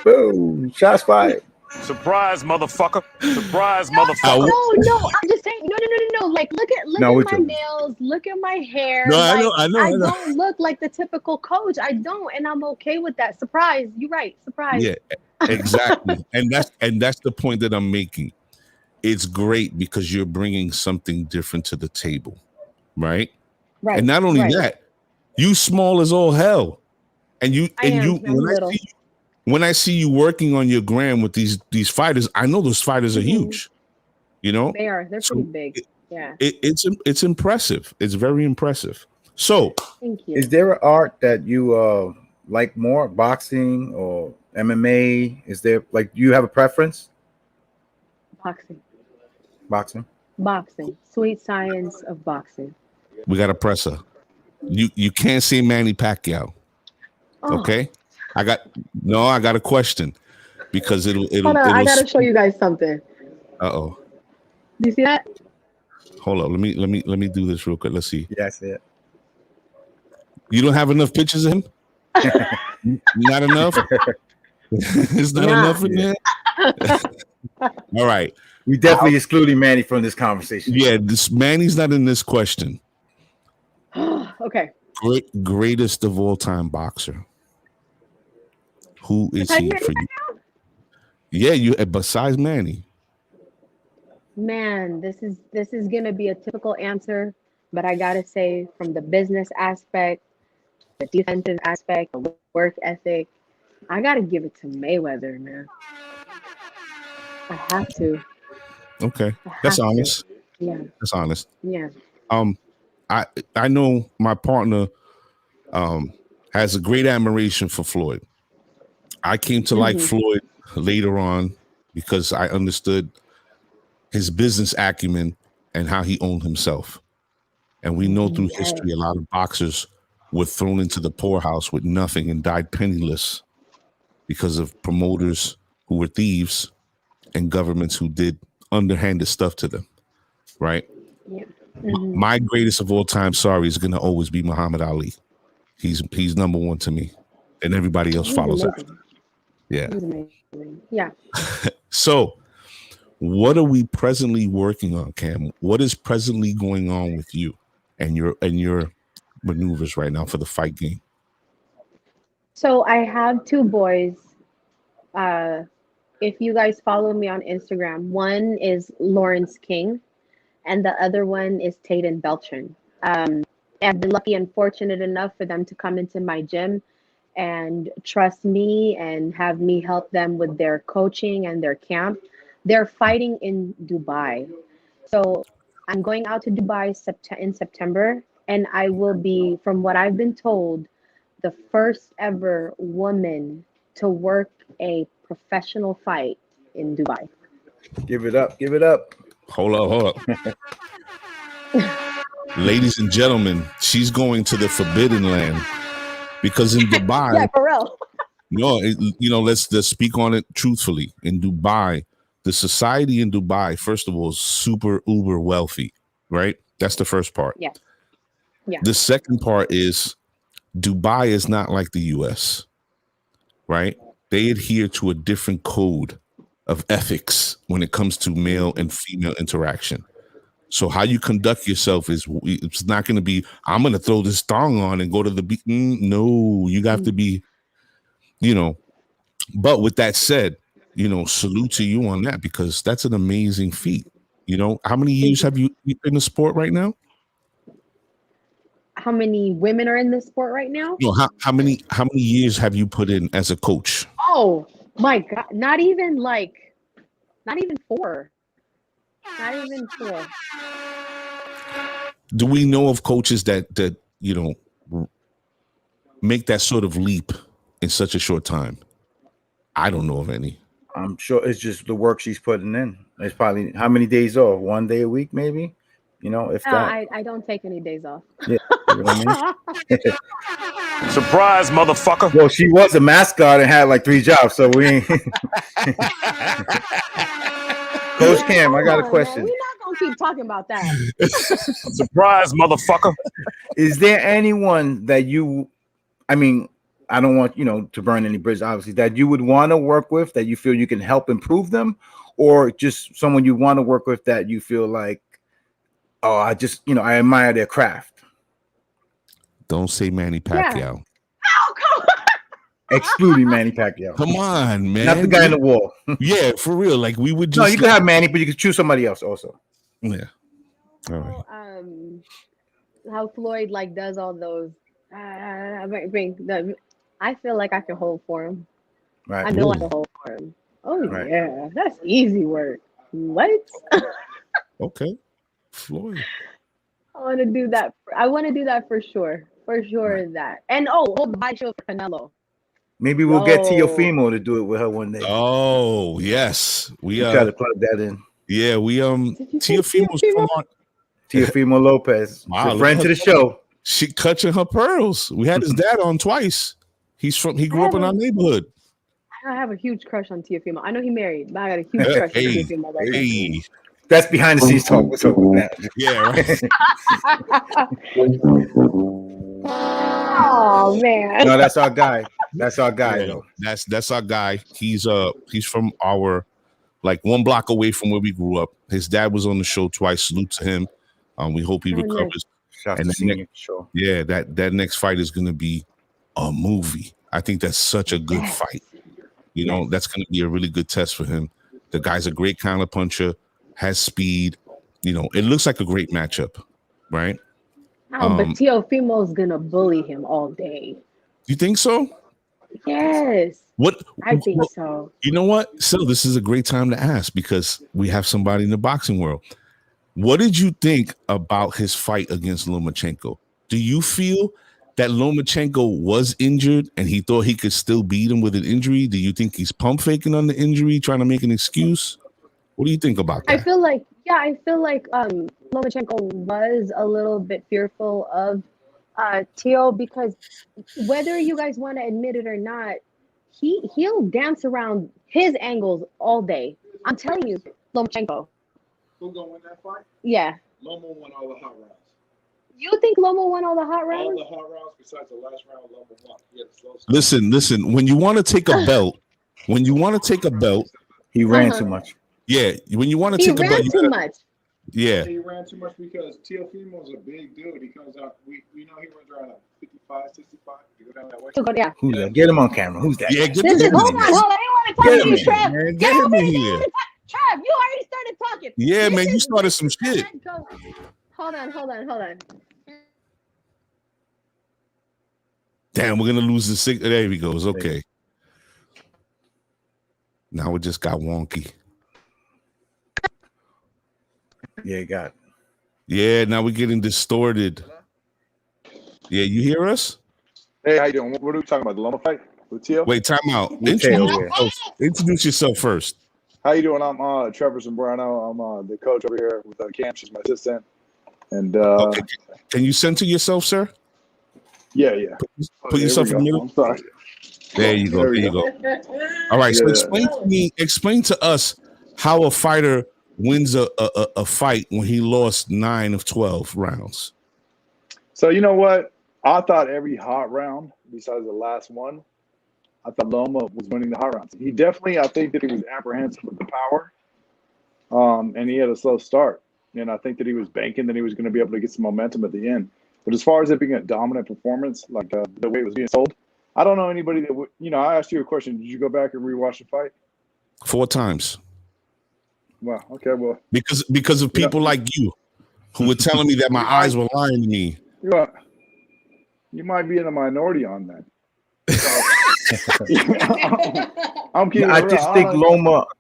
Boom. Shots fired. Surprise, motherfucker. Surprise, motherfucker. No, I'm just saying, no. Like, look at my nails, look at my hair. No, like, I know. I don't look like the typical coach. I don't, and I'm okay with that. Surprise. You're right. Surprise. Yeah, exactly. and that's the point that I'm making. It's great because you're bringing something different to the table, right? Right. And not only that, you small as all hell. And when I see you working on your gram with these fighters, I know those fighters are huge. They're pretty big. Yeah. It's impressive. It's very impressive. So thank you. Is there an art that you like more, boxing or MMA? Is there, like, do you have a preference? Boxing. Sweet science of boxing. We got a presser. You can't say Manny Pacquiao. Okay? I got a question, because it'll I gotta show you guys something. Uh-oh. Do you see that? Hold up. Let me do this real quick. Let's see. Yeah, I see it. You don't have enough pictures of him? Not enough? It's not enough in there? All right. We definitely excluding Manny from this conversation. Yeah, Manny's not in this question. Okay. Greatest of all time boxer. Who is he for you? Yeah, you besides Manny. Man, this is gonna be a typical answer, but I gotta say, from the business aspect, the defensive aspect, the work ethic, I gotta give it to Mayweather, man. I have to. Okay, that's honest. Yeah, that's honest. Yeah. I know my partner has a great admiration for Floyd. I came to like Floyd later on because I understood his business acumen and how he owned himself. And we know through history, a lot of boxers were thrown into the poorhouse with nothing and died penniless because of promoters who were thieves and governments who did underhanded stuff to them, right? Yeah. My greatest of all time, is going to always be Muhammad Ali. He's number one to me, and everybody else follows after. Yeah. Yeah. So, what are we presently working on, Kamm? What is presently going on with you and your maneuvers right now for the fight game? So I have two boys. If you guys follow me on Instagram, one is Lawrence King, and the other one is Tayden Beltran. I've been lucky and fortunate enough for them to come into my gym and trust me and have me help them with their coaching and their camp. They're fighting in Dubai. So I'm going out to Dubai in September, and I will be, from what I've been told, the first ever woman to work a professional fight in Dubai. Give it up. Give it up. Hold up. Ladies and gentlemen, she's going to the forbidden land, because in Dubai, yeah, for real. No, let's speak on it truthfully. In Dubai, the society in Dubai, first of all, is super uber wealthy, right? That's the first part. Yeah. Yeah. The second part is Dubai is not like the US, right? They adhere to a different code of ethics when it comes to male and female interaction. So how you conduct yourself it's not going to be, I'm going to throw this thong on and go to the beach. No, you have to be, but with that said, salute to you on that, because that's an amazing feat. How many years have you been in the sport right now? how many women are in this sport right now? No, how many years have you put in as a coach? Oh my God, not even 4. Not even 4. Do we know of coaches that make that sort of leap in such a short time? I don't know of any. I'm sure it's just the work she's putting in. It's probably how many days off? 1 day a week, maybe. If that. I don't take any days off. Yeah, you know what I mean? Surprise, motherfucker. Well, she was a mascot and had like 3 jobs, so we ain't. Coach Kamm, I got a question. Man, we're not gonna keep talking about that. Surprise, motherfucker. Is there anyone that you? I mean, I don't want to burn any bridges, obviously, that you would want to work with that you feel you can help improve them, or just someone you want to work with that you feel like, oh, I just I admire their craft. Don't say Manny Pacquiao. Yeah. Oh, come on. Excluding Manny Pacquiao. Come on, man. Not the guy in the wall. Yeah, for real. Like we would just. No, you could have Manny, but you could choose somebody else also. Yeah. All right. How Floyd does all those. I feel like I can hold for him. Right. I know I Ooh. can hold for him. Oh Right. yeah, that's easy work. What? Okay. Floyd. I want to do that. I want to do that for sure. For sure, Right. that. And hold the body show for Canelo. Maybe we'll get Teofimo to do it with her one day. Oh yes, we try to plug that in. Yeah, we Did you say Teofimo's from our. Teofimo Lopez, Wow, a friend to the show. She clutching her pearls. We had his dad on twice. He grew up in our neighborhood. I have a huge crush on Teofimo. I know he married, but I got a huge crush on Teofimo. Hey. That's behind the scenes talk. So Yeah, right. Oh man. No, that's our guy. That's our guy, though. That's our guy. He's from our one block away from where we grew up. His dad was on the show twice. Salute to him. We hope he recovers. Shout out to senior, sure. Yeah, that next fight is gonna be a movie. I think that's such a good fight. That's gonna be a really good test for him. The guy's a great counter puncher, has speed. It looks like a great matchup, right? But Teofimo's gonna bully him all day. You think so? Yes. I think so. You know what? So this is a great time to ask because we have somebody in the boxing world. What did you think about his fight against Lomachenko? Do you feel that Lomachenko was injured and he thought he could still beat him with an injury? Do you think he's pump faking on the injury, trying to make an excuse? What do you think about that? I feel like Lomachenko was a little bit fearful of Teo because whether you guys want to admit it or not, he'll dance around his angles all day. I'm telling you, Lomachenko. Who's gonna win that fight? Yeah. Lomo won all the hot rounds. You think Lomo won all the hot rounds? All the hot rounds besides the last round, Lomo won. He had the slow start. Listen. When you want to take a belt, he ran too much. Yeah, when you want to take a belt, he ran too much. Yeah. He ran too much because Teofimo's a big dude. He comes out. We know he runs around 55, 65. You go down that way. Yeah. Who's that? Get him on camera. Who's that? Yeah, get Hold him on. in I here. didn't want to talk to you, Trev. Get him in here. Trev, you already started talking. Yeah, man, you started some shit. Hold on. Damn, we're gonna lose the signal. There he goes. Okay. Now it just got wonky. Yeah, got it. Yeah, now we're getting distorted. Yeah, you hear us? Hey, how you doing? What are we talking about? The Loma fight with Teo? Wait, time out. Teo, Introduce yourself first. How you doing? I'm Trevor Zambrano. I'm the coach over here with Kamm. She's my assistant. And Okay. Can you center yourself, sir? yeah. Put yourself in the middle. I'm sorry. There you go. There you go. All right. So explain to us how a fighter wins a fight when he lost 9 of 12 rounds. So you know what? I thought every hot round, besides the last one, I thought Loma was winning the hot rounds. He definitely, I think that he was apprehensive with the power, and he had a slow start. And I think that he was banking that he was going to be able to get some momentum at the end. But as far as it being a dominant performance, like the way it was being sold, I don't know anybody that would. I asked you a question. Did you go back and rewatch the fight? 4 times. Wow. Okay. Well, because of people like you who were telling me that my eyes were lying to me. you might be in the minority on that. I'm keeping I it just real. think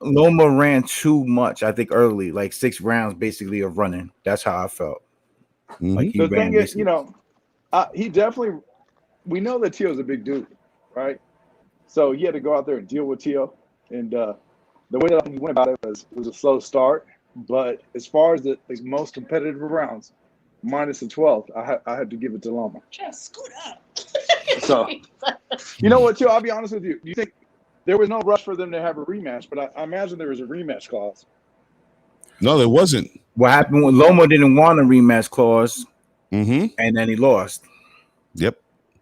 Loma ran too much. I think early, like 6 rounds, basically of running. That's how I felt. Like he The ran. thing is, he definitely. We know that Tio's a big dude, right? So he had to go out there and deal with Tio, and the way that he went about it was a slow start. But as far as the most competitive rounds, minus the 12, I had to give it to Loma. Just scoot up. So, you know what, Tio? I'll be honest with you. Do you think there was no rush for them to have a rematch? But I imagine there was a rematch clause. No, there wasn't. What happened when Loma didn't want a rematch clause, and then he lost. Yep.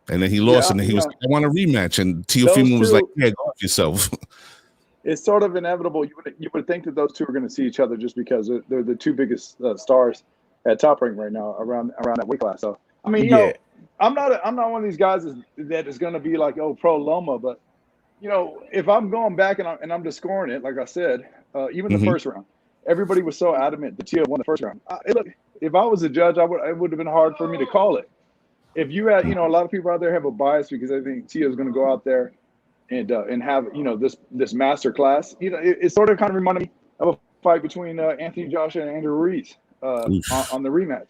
And then he lost, and then he was like, I want a rematch. And Teofimo was like, yeah, go off yourself. It's sort of inevitable. You would think that those two are going to see each other just because they're the two biggest stars at Top Rank right now around that weight class. So I mean, I'm not one of these guys that is going to be like, oh, pro Loma, but if I'm going back and I'm just scoring it, like I said, even the first round, everybody was so adamant that Tio won the first round. Look, if I was a judge, it would have been hard for me to call it. If you had, a lot of people out there have a bias because I think Tio is going to go out there and have this master class. It sort of kind of reminded me of a fight between Anthony Joshua and Andrew Ruiz on the rematch.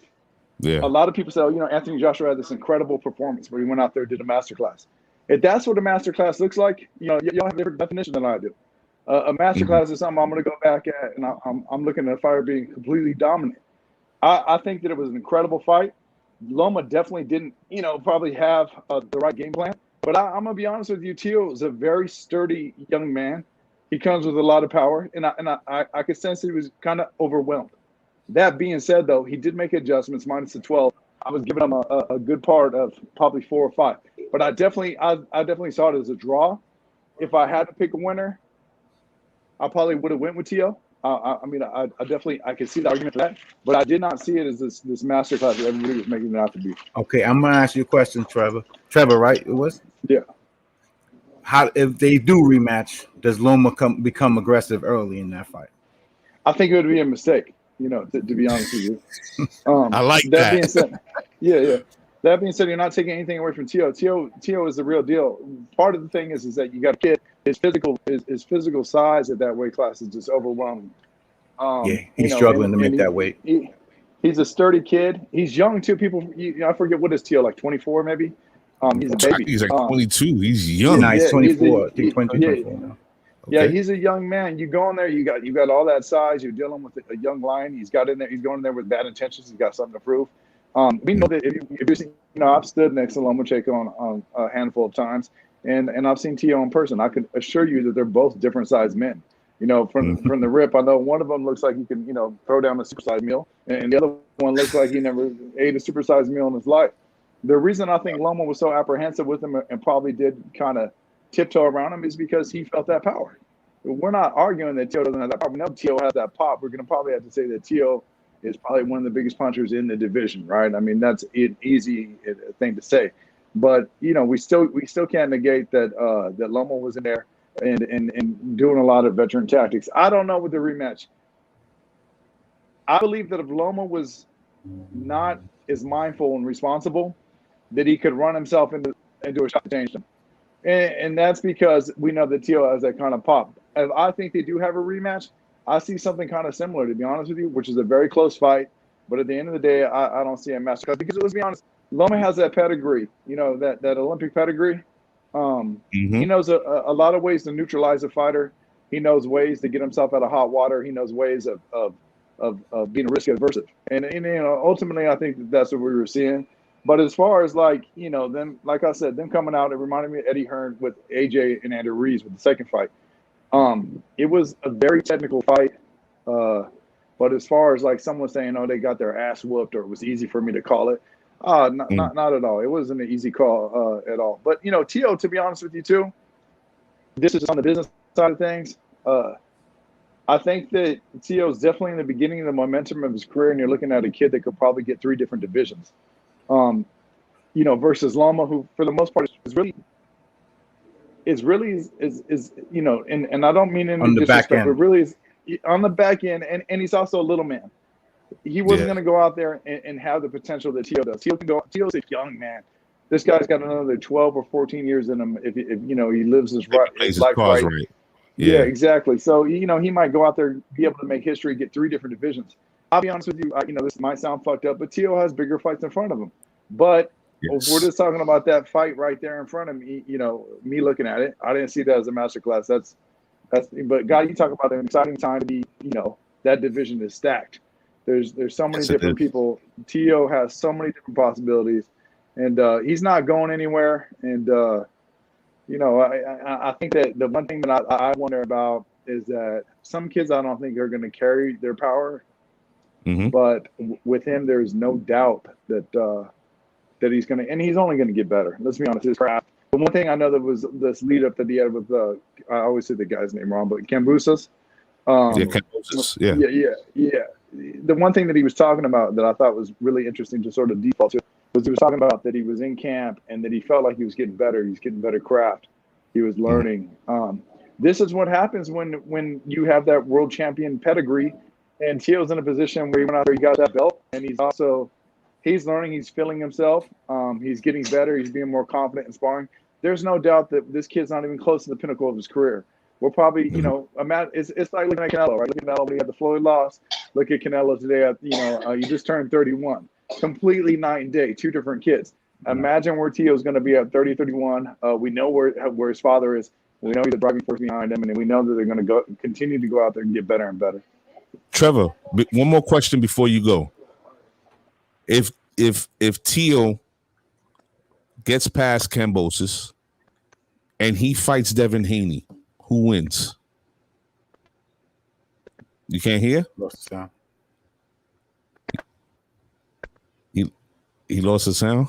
Yeah. A lot of people say, Anthony Joshua had this incredible performance where he went out there and did a master class. If that's what a master class looks like, y'all have a different definition than I do. A master class is something I'm going to go back at, and I'm looking at a fighter being completely dominant. I think that it was an incredible fight. Loma definitely didn't, probably have the right game plan. But I'm going to be honest with you, Tio is a very sturdy young man. He comes with a lot of power, and I could sense he was kind of overwhelmed. That being said, though, he did make adjustments, minus the 12. I was giving him a good part of probably 4 or 5. But I definitely saw it as a draw. If I had to pick a winner, I probably would have went with Tio. I could see the argument for that, but I did not see it as this master class that everybody was making it out to be. Okay, I'm gonna ask you a question, Trevor. Trevor, right? It was. Yeah. How if they do rematch? Does Loma become aggressive early in that fight? I think it would be a mistake. To be honest with you. I like that. That being said, yeah. That being said, you're not taking anything away from Tio. Tio is the real deal. Part of the thing is that you got a kid. His physical size at that weight class is just overwhelming. He's struggling to make that weight. He's a sturdy kid. He's young too. I forget what is Tio, like 24 maybe. He's a baby. He's like 22. He's young. Yeah, he's 24. I think 24 now. Okay. Yeah, he's a young man. You go in there, you got all that size. You're dealing with a young lion. He's going in there with bad intentions. He's got something to prove. We know that if you see, I've stood next to Lomachenko on a handful of times, and I've seen Tio in person. I can assure you that they're both different sized men. From the rip, I know one of them looks like he can, throw down a supersized meal, and the other one looks like he never ate a supersized meal in his life. The reason I think Loma was so apprehensive with him and probably did kind of tiptoe around him is because he felt that power. We're not arguing that Tio doesn't have that power. We know Tio has that pop. We're going to probably have to say that Tio is probably one of the biggest punchers in the division, right? I mean, that's an easy thing to say. But, we still can't negate that Loma was in there and doing a lot of veteran tactics. I don't know with the rematch. I believe that if Loma was not as mindful and responsible, that he could run himself into a shot to change them. And that's because we know that Tio has that kind of pop. If I think they do have a rematch, I see something kind of similar, to be honest with you, which is a very close fight. But at the end of the day, I don't see a master because let's be honest, Loma has that pedigree, that Olympic pedigree. He knows a lot of ways to neutralize a fighter. He knows ways to get himself out of hot water. He knows ways of being risk averse. And ultimately, I think that's what we were seeing. But as far as them, like I said, them coming out, it reminded me of Eddie Hearn with AJ and Andrew Ruiz with the second fight. It was a very technical fight. But as far as someone saying, oh, they got their ass whooped or it was easy for me to call it, not at all. It wasn't an easy call at all. But, Tio, to be honest with you, too, this is on the business side of things. I think that Tio is definitely in the beginning of the momentum of his career, and you're looking at a kid that could probably get 3 different divisions. Versus Loma, who for the most part is really, and I don't mean in on the back end, but really is on the back end, and he's also a little man. He wasn't going to go out there and have the potential that Tio does. Tio's a young man. This guy's got another 12 or 14 years in him if he lives If he plays his his life cards right. right. Yeah, Yeah. exactly. So he might go out there, be able to make history, get 3 different divisions. I'll be honest with you. This might sound fucked up, but Tio has bigger fights in front of him. But if we're Yes. just talking about that fight right there in front of me, me looking at it, I didn't see that as a masterclass. That's. But God, you talk about an exciting time to be. That division is stacked. There's so many Yes, it different is. people. Tio has so many different possibilities, and he's not going anywhere. And I think that the one thing that I wonder about is that some kids I don't think are going to carry their power, Mhm. but with him, there's no doubt that he's going to, and he's only going to get better. Let's be honest, his craft. The one thing I know that was this lead up that he had with I always say the guy's name wrong, but Kambosos. Yeah, Kambosos. Yeah. Yeah. The one thing that he was talking about that I thought was really interesting to sort of default to was he was talking about that he was in camp and that he felt like he was getting better. He's getting better craft. He was learning. This is what happens when you have that world champion pedigree, and Tio's in a position where he went out there, he got that belt, and he's learning, he's feeling himself. He's getting better. He's being more confident in sparring. There's no doubt that this kid's not even close to the pinnacle of his career. We're probably, it's like looking at Canelo, right? Look at Canelo when he had the Floyd loss. Look at Canelo today. You just turned 31. Completely night and day, 2 different kids. Imagine where Tio's going to be at 30, 31. We know where his father is. We know he's the driving force behind him, and we know that they're going to continue to go out there and get better and better. Trevor, one more question before you go. If Tio gets past Kambosos and he fights Devin Haney, who wins? You can't hear? Lost the sound. He lost the sound.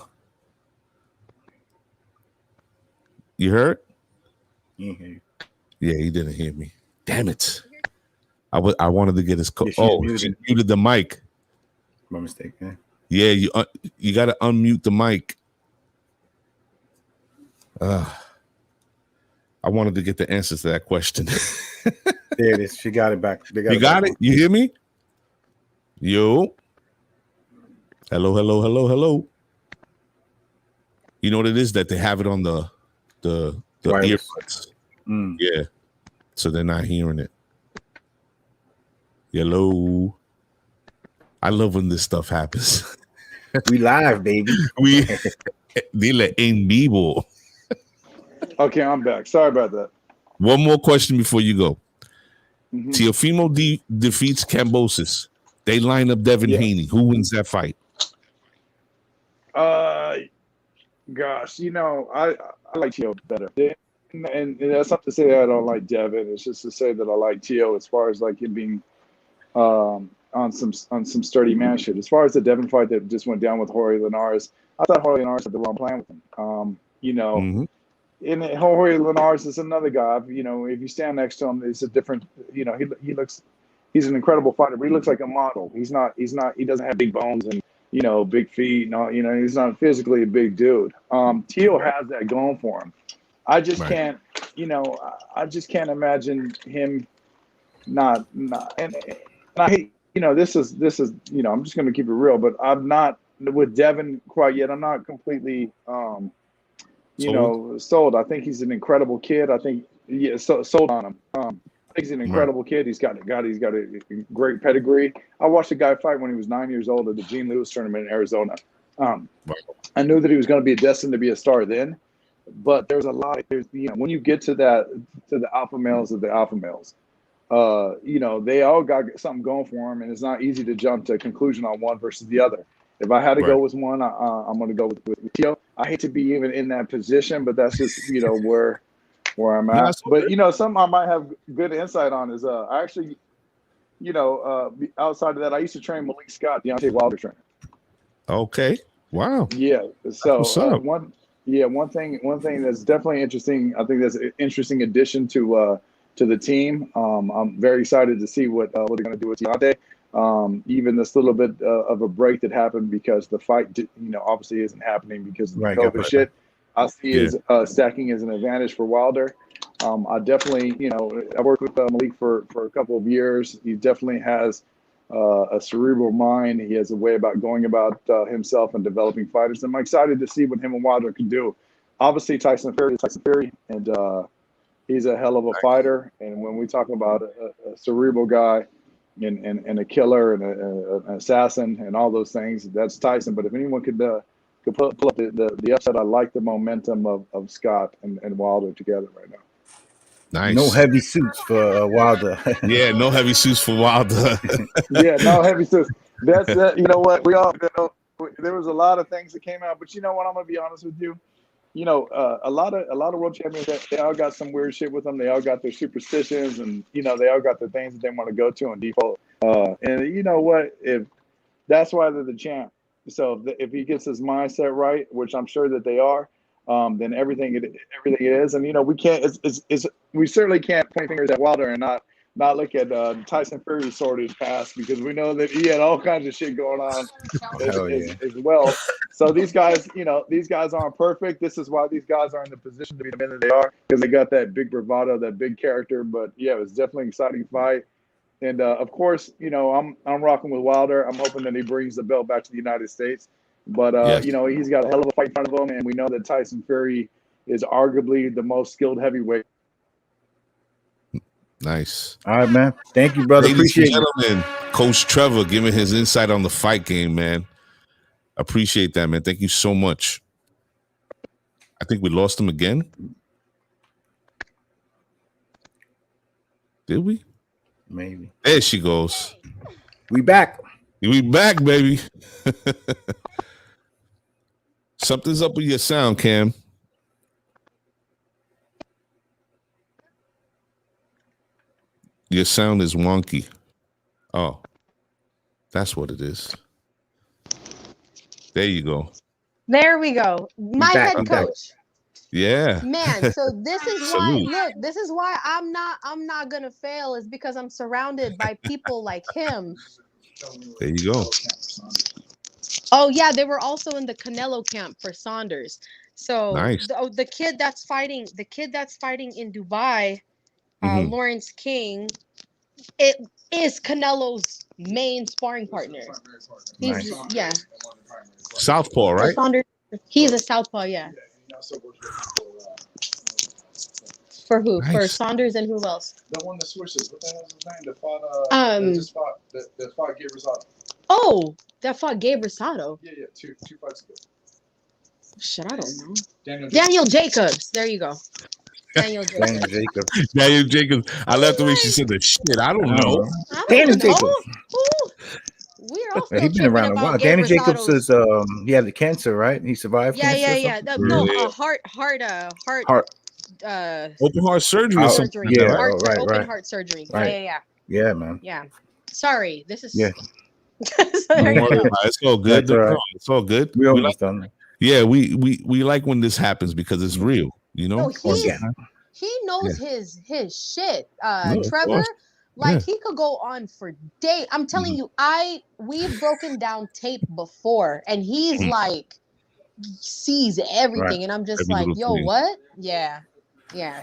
You heard? You hear you. Yeah, he didn't hear me. Damn it! I wanted to get his Yeah, she muted the mic. My mistake. Yeah, you got to unmute the mic. I wanted to get the answers to that question. There it is. She got it back. You got it? You hear me? Yo. Hello. You know what it is that they have it on the earbuds. Yeah. So they're not hearing it. Hello. I love when this stuff happens. We live, baby. Dile en vivo. Okay, I'm back. Sorry about that. One more question before you go. Teofimo defeats Kambosos. They line up Devin Haney. Who wins that fight? Gosh, I like Tio better. And that's not to say that I don't like Devin. It's just to say that I like Tio as far as like him being on some sturdy man shit. As far as the Devin fight that just went down with Jorge Linares, I thought Jorge Linares had the wrong plan with him. And Jorge Linares is another guy. If you stand next to him, it's a different. He's an incredible fighter, but he looks like a model. He doesn't have big bones and big feet. No, he's not physically a big dude. Tio has that going for him. I just can't. I just can't imagine him not. And I hate. This is. I'm just going to keep it real, but I'm not with Devin quite yet. I'm not completely. Sold. I think he's an incredible kid. I think sold on him. I think he's an incredible kid. He's got a great pedigree. I watched a guy fight when he was 9 years old at the Gene Lewis tournament in Arizona. I knew that he was going to be destined to be a star then, but there's a lot. When you get to the alpha males of the alpha males, they all got something going for them, and it's not easy to jump to a conclusion on one versus the other. If I had to go with one, I'm going to go with Tio. I hate to be even in that position, but that's just where I'm at. But something I might have good insight on is I actually, outside of that, I used to train Malik Scott, Deontay Wilder trainer. Okay. Wow. Yeah. So one thing that's definitely interesting. I think that's an interesting addition to the team. I'm very excited to see what they're going to do with Deontay. Even this little bit of a break that happened because the fight, obviously isn't happening because of the COVID shit. I see is stacking as an advantage for Wilder. I definitely, I worked with Malik for a couple of years. He definitely has a cerebral mind. He has a way about going about himself and developing fighters. I'm excited to see what him and Wilder can do. Obviously, Tyson Fury, and he's a hell of a fighter. And when we talk about a cerebral guy and a killer and an assassin and all those things, that's Tyson. But if anyone could pull up the upset, I like the momentum of Scott and Wilder together right now. Nice. No heavy suits for Wilder. Yeah, no heavy suits for Wilder. Yeah, no heavy suits. That's you know what we all. There was a lot of things that came out, but you know what? I'm gonna be honest with you. You know, a lot of world champions, they all got some weird shit with them. They all got their superstitions, and you know, they all got the things that they want to go to and default. And you know what? If that's why they're the champ. So if he gets his mindset right, which I'm sure that they are, then everything it is. And you know, we certainly can't point fingers at Wilder and not look at Tyson Fury's sordid past, because we know that he had all kinds of shit going on as well. So these guys, you know, these guys aren't perfect. This is why these guys are in the position to be the men that they are, because they got that big bravado, that big character. But yeah, it was definitely an exciting fight. And of course, you know, I'm rocking with Wilder. I'm hoping that he brings the belt back to the United States. But Yes. you know, he's got a hell of a fight in front of him, and we know that Tyson Fury is arguably the most skilled heavyweight. Nice. All right, man. Thank you, brother. Ladies Appreciate and it. gentlemen, Coach Trevor giving his insight on the fight game, man. Appreciate that, man. Thank you so much. I think we lost him again. Did we? Maybe. There she goes. We back. We back, baby. Something's up with your sound, Cam. Your sound is wonky. Oh, that's what it is. There you go. There we go. My back, head back. coach. Yeah. Man, so this is why, Salute. look, this is why I'm not gonna fail, is because I'm surrounded by people like him. There you go. Oh yeah, they were also in the Canelo camp for Saunders. So Nice. the kid that's fighting in Dubai, Mhm. Lawrence King, it is Canelo's main sparring partner. He's yeah. Southpaw, For right? Saunders, he's a southpaw, yeah. For who? Nice. For Saunders and who else? The one that switches. What the hell is his name? That fought Gabe Rosado. Oh, that fought Gabe Rosado. Yeah, two fights ago. Shit, I don't know. Daniel Jacobs. There you go. Daniel Jacobs. Daniel Jacobs. I left the way she said the shit. I don't know. Daniel Jacobs. We're all He's been around a while. Daniel Jacobs is he had the cancer, right? He survived. Yeah. No, heart. Open heart surgery or something. Surgery. Yeah, Open right. heart surgery. Right. Yeah, Yeah, man. Yeah. Sorry, this is. Yeah. So there Don't you worry go. about it. It's all good. That's all right. It's all good. We like, understand. yeah, we like when this happens because it's real, you know? No, he knows his shit. No, of Trevor, course. like he could go on for days. I'm telling you, we've broken down tape before, and he's like sees everything, and I'm just Every like, little yo, thing. what? Yeah.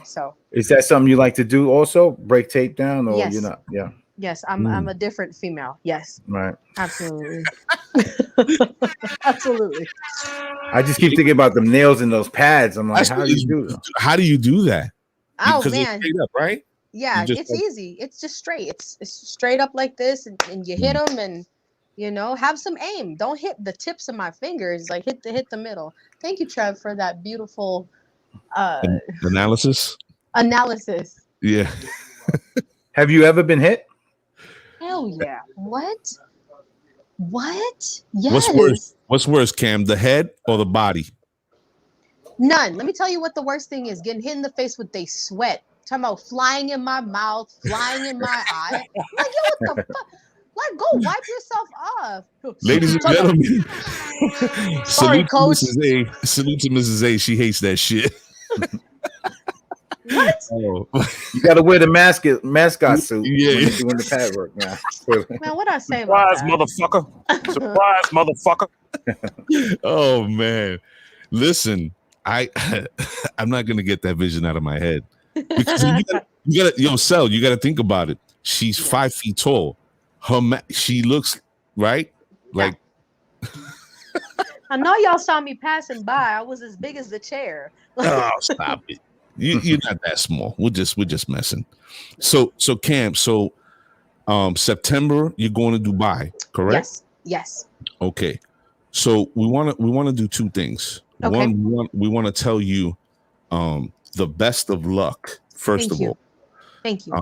So Is that something you like to do also? Break tape down, or Yes. you're not? Yeah. yes, I'm a different female. Yes, Right. absolutely. Absolutely. I just keep thinking about the nails in those pads. I'm like, That's how what do you do that? How do you do that? Oh Because it's man. straight up, right? Yeah, You just it's easy. It's just straight. It's straight up like this, and you hit them, and have some aim. Don't hit the tips of my fingers. Like hit the middle. Thank you, Trev, for that beautiful Analysis? analysis. Yeah. Have you ever been hit? Hell yeah! What? Yes. What's worse, Cam? The head or the body? None. Let me tell you what the worst thing is: getting hit in the face with they sweat. Talking about flying in my mouth, flying in my eye. Like, yo, what the fuck? Like, go wipe yourself off. Ladies and gentlemen, Sorry, coach. Salute to Mrs. A. She hates that shit. What? Oh. You got to wear the mascot suit Yeah. when you're doing the pad work. Yeah. Man, what I say about Surprise, that? motherfucker. Surprise, motherfucker. Oh man. Listen, I'm not gonna get that vision out of my head. Because you gotta Sel, you gotta think about it. She's 5 feet tall. she looks right like. I know y'all saw me passing by. I was as big as the chair. Oh, stop it! You're not that small. We're just messing. So Kamm, September you're going to Dubai, correct? Yes. Okay. So we want to do two things. Okay. One, we want to tell you the best of luck. First of all, thank you.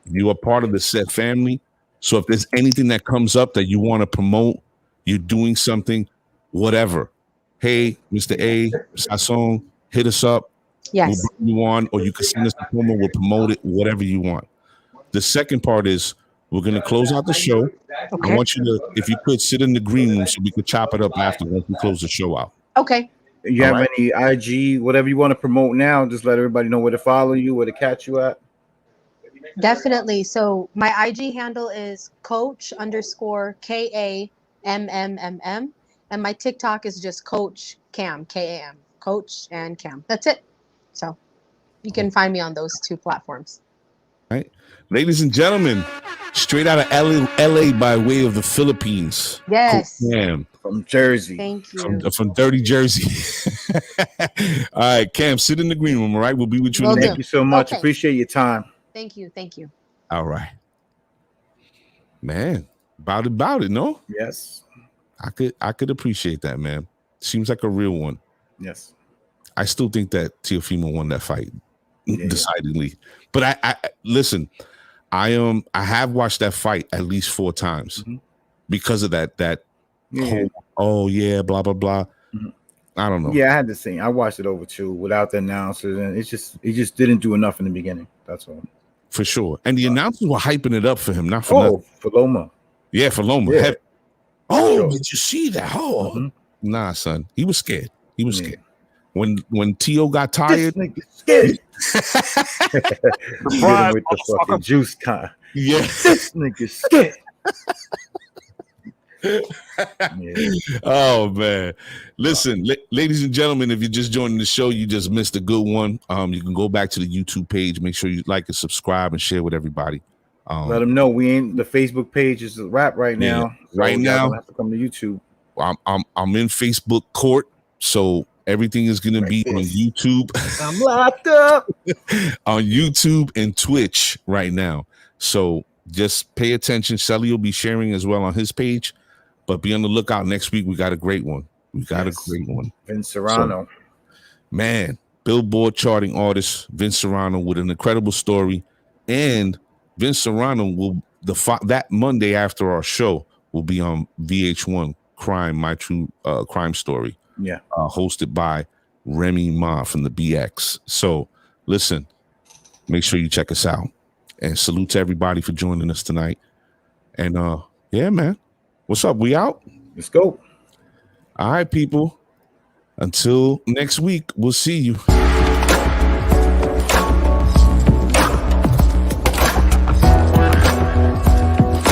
You are part of the set family. So if there's anything that comes up that you want to promote, you're doing something, whatever. Hey, Mr. A, Sasson, hit us up. Yes. We'll bring you on, or you can send us a promo. We'll promote it, whatever you want. The second part is we're going to close out the show. Okay. I want you to, if you could, sit in the green room so we could chop it up after once we close the show out. Okay. You have any IG, whatever you want to promote now, just let everybody know where to follow you, where to catch you at. Definitely. So my IG handle is coach_KAMMMM. And my TikTok is just Coach Kamm, KAM. Coach and Kamm. That's it. So you can find me on those two platforms. All right. Ladies and gentlemen, straight out of LA by way of the Philippines. Yes. Kamm. From Jersey. Thank you. From dirty Jersey. All right, Kamm, sit in the green room, all right? We'll be with you in a minute. Thank you so much. Okay. Appreciate your time. Thank you. All right. Man, about it, no? Yes. I could appreciate that, man. Seems like a real one. Yes. I still think that Teofimo won that fight decidedly. But I listen, I have watched that fight at least 4 times because of that whole blah blah blah. I don't know. Yeah, I had the same. I watched it over too without the announcers, and it just didn't do enough in the beginning. That's all. For sure. And the announcers were hyping it up for him, not for nothing. For Loma. Yeah, for Loma. Yeah. Did you see that? Nah, son. He was scared. When T.O. got tired. This nigga scared. Surprise, with the fucking juice kind. Yeah. This nigga scared. Oh man, listen, ladies and gentlemen, if you're just joining the show, you just missed a good one. You can go back to the YouTube page, make sure you like and subscribe and share with everybody. Let them know we ain't the Facebook page is a wrap right now. So right now, have to come to YouTube. I'm in Facebook court, so everything is gonna be on YouTube. I'm locked up on YouTube and Twitch right now. So just pay attention. Shelly will be sharing as well on his page. But be on the lookout next week. We got a great one. Vince Serrano. So, man, Billboard charting artist Vince Serrano with an incredible story. And Vince Serrano will that Monday after our show will be on VH1 Crime, My True Crime Story. Yeah. Hosted by Remy Ma from the BX. So listen, make sure you check us out. And salute to everybody for joining us tonight. And yeah, man. What's up? We out? Let's go. All right, people. Until next week, we'll see you.